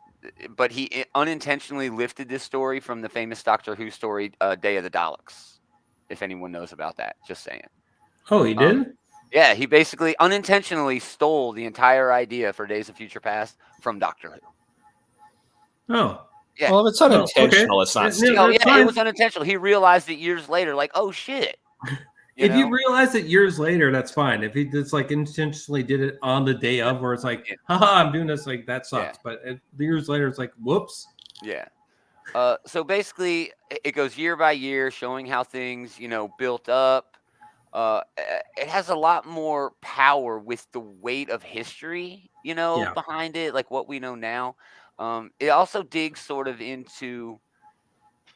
but he unintentionally lifted this story from the famous Doctor Who story, Day of the Daleks. If anyone knows about that, just saying. Oh, he did? Yeah, he basically unintentionally stole the entire idea for Days of Future Past from Doctor Who. Oh. Yeah. Well, if it's unintentional, it's not stealing. Yeah, it was unintentional. He realized it years later, like, oh shit. If you realize it years later, that's fine. If he just like intentionally did it on the day of, where it's like, haha, I'm doing this, like that sucks. But years later, it's like, whoops. Yeah. So basically, it goes year by year, showing how things, built up. It has a lot more power with the weight of history, behind it, like what we know now. It also digs sort of into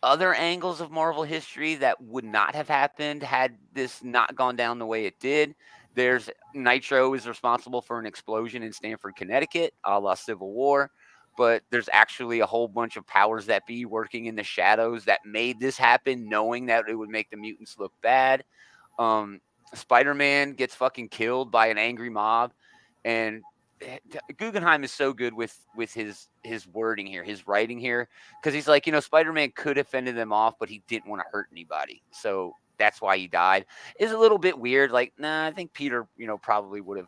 other angles of Marvel history that would not have happened had this not gone down the way it did. There's Nitro is responsible for an explosion in Stamford, Connecticut, a la Civil War. But there's actually a whole bunch of powers that be working in the shadows that made this happen, knowing that it would make the mutants look bad. Spider-Man gets fucking killed by an angry mob, and Guggenheim is so good with his wording here, his writing here, because he's like, Spider-Man could have fended them off, but he didn't want to hurt anybody, so that's why he died. It's a little bit weird. Like, nah, I think Peter, probably would have,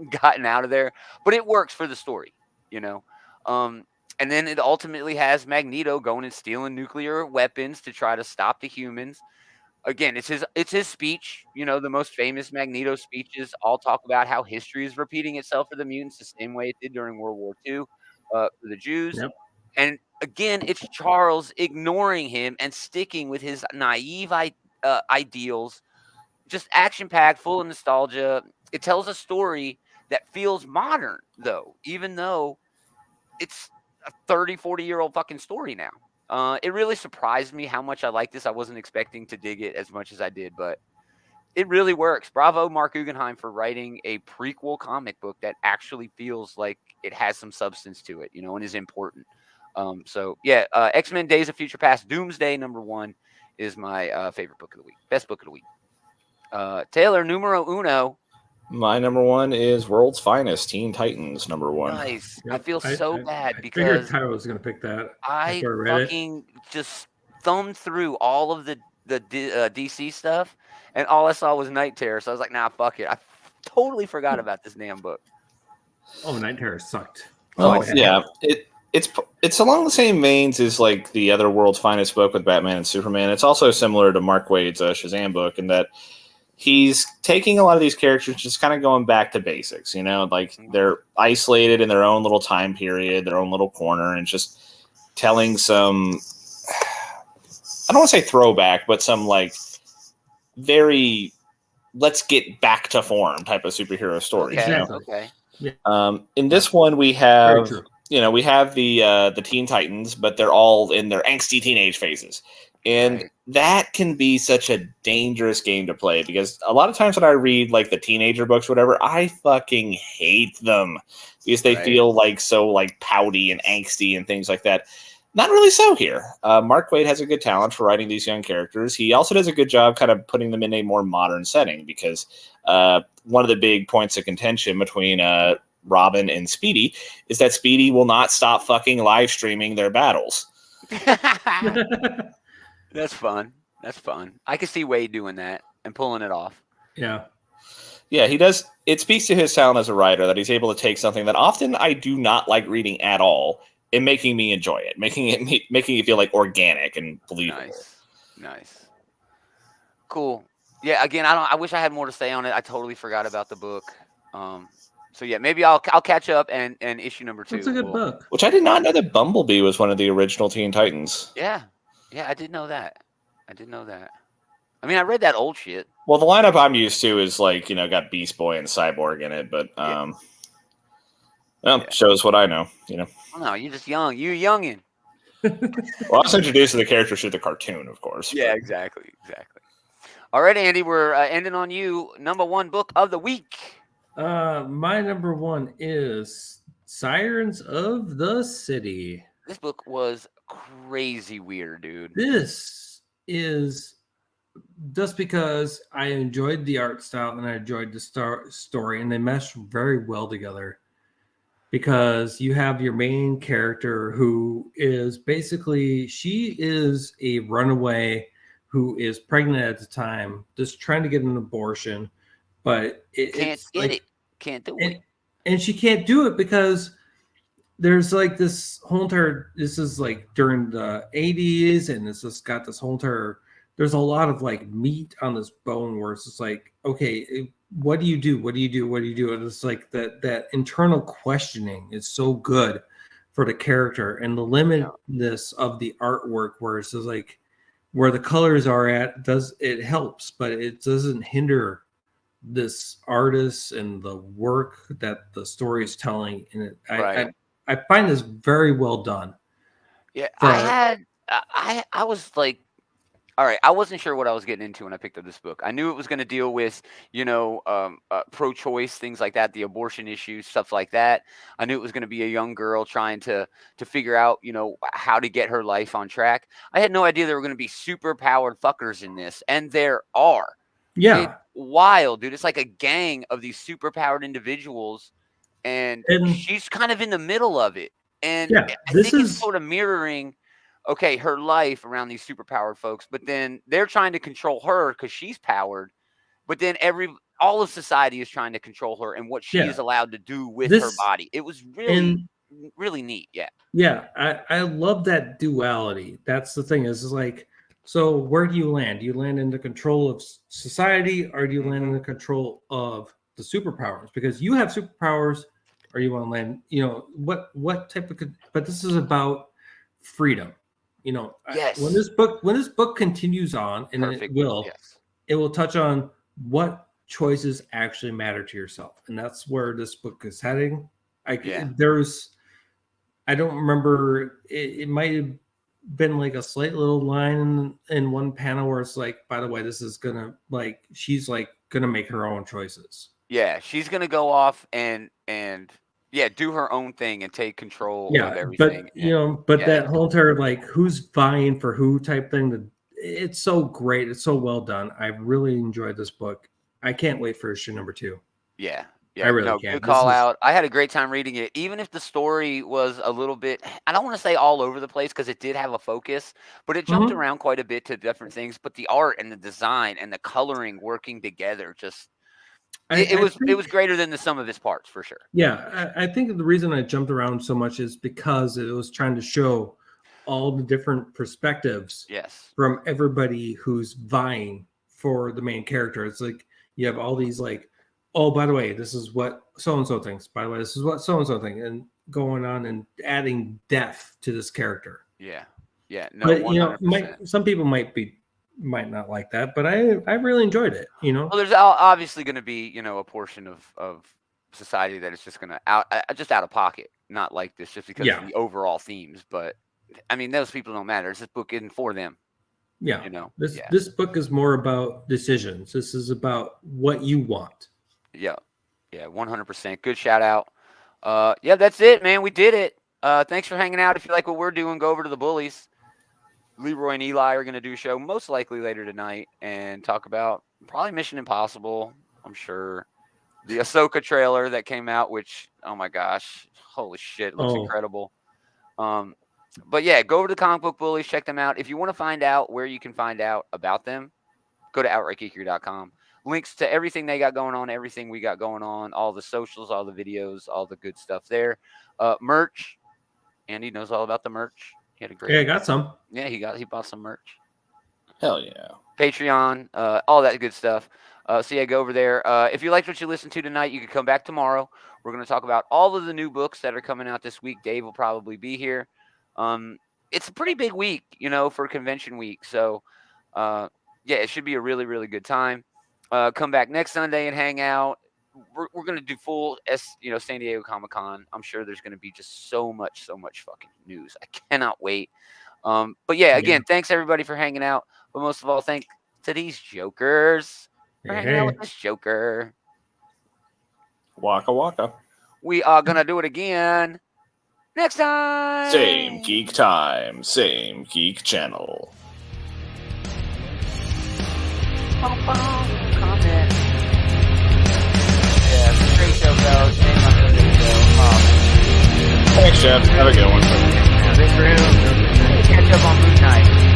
gotten out of there, but it works for the story, and then it ultimately has Magneto going and stealing nuclear weapons to try to stop the humans. Again, it's his speech. The most famous Magneto speeches all talk about how history is repeating itself for the mutants the same way it did during World War II for the Jews. Yep. And again, it's Charles ignoring him and sticking with his naive ideals, just action-packed, full of nostalgia. It tells a story that feels modern, though, even though it's a 30, 40-year-old fucking story now. It really surprised me how much I like this. I wasn't expecting to dig it as much as I did, but it really works. Bravo, Mark Guggenheim, for writing a prequel comic book that actually feels like it has some substance to it, and is important. X-Men Days of Future Past, Doomsday #1 is my favorite book of the week. Best book of the week. Taylor, numero uno. My #1 is World's Finest, Teen Titans #1. Nice. Yep. I feel so bad I because figured Tyler was going to pick that. I fucking just thumbed through all of the DC stuff, and all I saw was Night Terror. So I was like, nah, fuck it. I totally forgot about this damn book. Oh, Night Terror sucked. Oh, yeah. It's along the same veins as like the other World's Finest book with Batman and Superman. It's also similar to Mark Waid's Shazam book in that he's taking a lot of these characters, just kind of going back to basics, like they're isolated in their own little time period, their own little corner, and just telling some, I don't want to say throwback, but some like very let's get back to form type of superhero story. Okay. Yeah. In this one, we have, we have the Teen Titans, but they're all in their angsty teenage phases. And that can be such a dangerous game to play because a lot of times when I read like the teenager books, whatever, I fucking hate them because they feel like so like pouty and angsty and things like that. Not really so here. Mark Waid has a good talent for writing these young characters. He also does a good job kind of putting them in a more modern setting because one of the big points of contention between Robin and Speedy is that Speedy will not stop fucking live streaming their battles. That's fun. I can see Wade doing that and pulling it off. Yeah. Yeah, he does. It speaks to his talent as a writer that he's able to take something that often I do not like reading at all and making me enjoy it, making it feel like organic and believable. Nice. Cool. Yeah, again, I wish I had more to say on it. I totally forgot about the book. So yeah, maybe I'll catch up and issue #2. It's a good book. Which I did not know that Bumblebee was one of the original Teen Titans. Yeah, I did know that. I mean, I read that old shit. Well, the lineup I'm used to is like, got Beast Boy and Cyborg in it, but shows what I know, Well, no, you're just young. You're youngin'. Well, I was introduced to the characters through the cartoon, of course. Yeah, exactly. All right, Andy, we're ending on you. #1 book of the week. My #1 is Sirens of the City. This book was crazy weird, dude. This is just because I enjoyed the art style and I enjoyed the story, and they mesh very well together. Because you have your main character who is basically, she is a runaway who is pregnant at the time, just trying to get an abortion, but can't do it. And she can't do it because there's like this whole entire. This is like during the 80s, and it's just got this whole entire. There's a lot of like meat on this bone where it's just like, okay, what do you do? What do you do? What do you do? And it's like that internal questioning is so good for the character, and the limitedness of the artwork where it's just like where the colors are at it helps, but it doesn't hinder this artist and the work that the story is telling. And I find this very well done. Yeah, I was like, all right, I wasn't sure what I was getting into when I picked up this book. I knew it was going to deal with, pro-choice, things like that, the abortion issues, stuff like that. I knew it was going to be a young girl trying to figure out, how to get her life on track. I had no idea there were going to be super powered fuckers in this, and there are. Yeah. It's wild, dude. It's like a gang of these super powered individuals, and she's kind of in the middle of it. And I think it's sort of mirroring her life around these superpowered folks, but then they're trying to control her because she's powered, but then all of society is trying to control her and what she is allowed to do with her body. It was really, really neat. Yeah. Yeah. I love that duality. That's the thing is like, so where do you land? Do you land in the control of society, or do you land in the control of the superpowers? Because you have superpowers, or you want to land, what type of, but this is about freedom. Yes. When this book continues on, and it will touch on what choices actually matter to yourself, and that's where this book is heading. I don't remember. It might have been like a slight little line in one panel where it's like, by the way, this is gonna she's gonna make her own choices. Yeah, she's gonna go off and do her own thing and take control of everything. But that whole entire who's vying for who type thing, it's so great. It's so well done. I really enjoyed this book. I can't wait for issue number 2. Yeah. I really can. Good call out. I had a great time reading it, even if the story was a little bit, I don't want to say all over the place because it did have a focus, but it jumped around quite a bit to different things. But the art and the design and the coloring working together just. It was greater than the sum of its parts for sure. Yeah, I think the reason I jumped around so much is because it was trying to show all the different perspectives from everybody who's vying for the main character. It's like you have all these oh, by the way, this is what so-and-so thinks. By the way, this is what so-and-so thinks, and going on and adding depth to this character. Yeah. Yeah. No, but, some people might not like that, but I really enjoyed it. Well, there's obviously going to be a portion of society that is just going to out of pocket, not like this, just because of the overall themes. But I mean, those people don't matter. This book isn't for them. Yeah, this book is more about decisions. This is about what you want. Yeah, 100%. Good shout out. That's it, man. We did it. Thanks for hanging out. If you like what we're doing, go over to the Bullies. Leroy and Eli are going to do a show most likely later tonight and talk about probably Mission Impossible, I'm sure. The Ahsoka trailer that came out, which, oh my gosh, holy shit, looks incredible. But yeah, go over to the Comic Book Bullies, check them out. If you want to find out where you can find out about them, go to outrightgeekery.com. Links to everything they got going on, everything we got going on, all the socials, all the videos, all the good stuff there. Merch. Andy knows all about the merch. He had a great. Yeah, I got some. Yeah, he bought some merch. Hell yeah. Patreon, all that good stuff. So yeah, go over there. If you liked what you listened to tonight, you can come back tomorrow. We're going to talk about all of the new books that are coming out this week. Dave will probably be here. It's a pretty big week, for convention week. So, it should be a really, really good time. Come back next Sunday and hang out. We're going to do full San Diego Comic-Con. I'm sure there's going to be just so much fucking news. I cannot wait. But again, thanks everybody for hanging out. But most of all, thanks to these jokers for hanging out with this joker. Waka waka. We are going to do it again next time. Same geek time, same geek channel. Comment. Yeah, great show, fellas. Thanks, Jeff. Have a good one. Catch up on Moon Knight.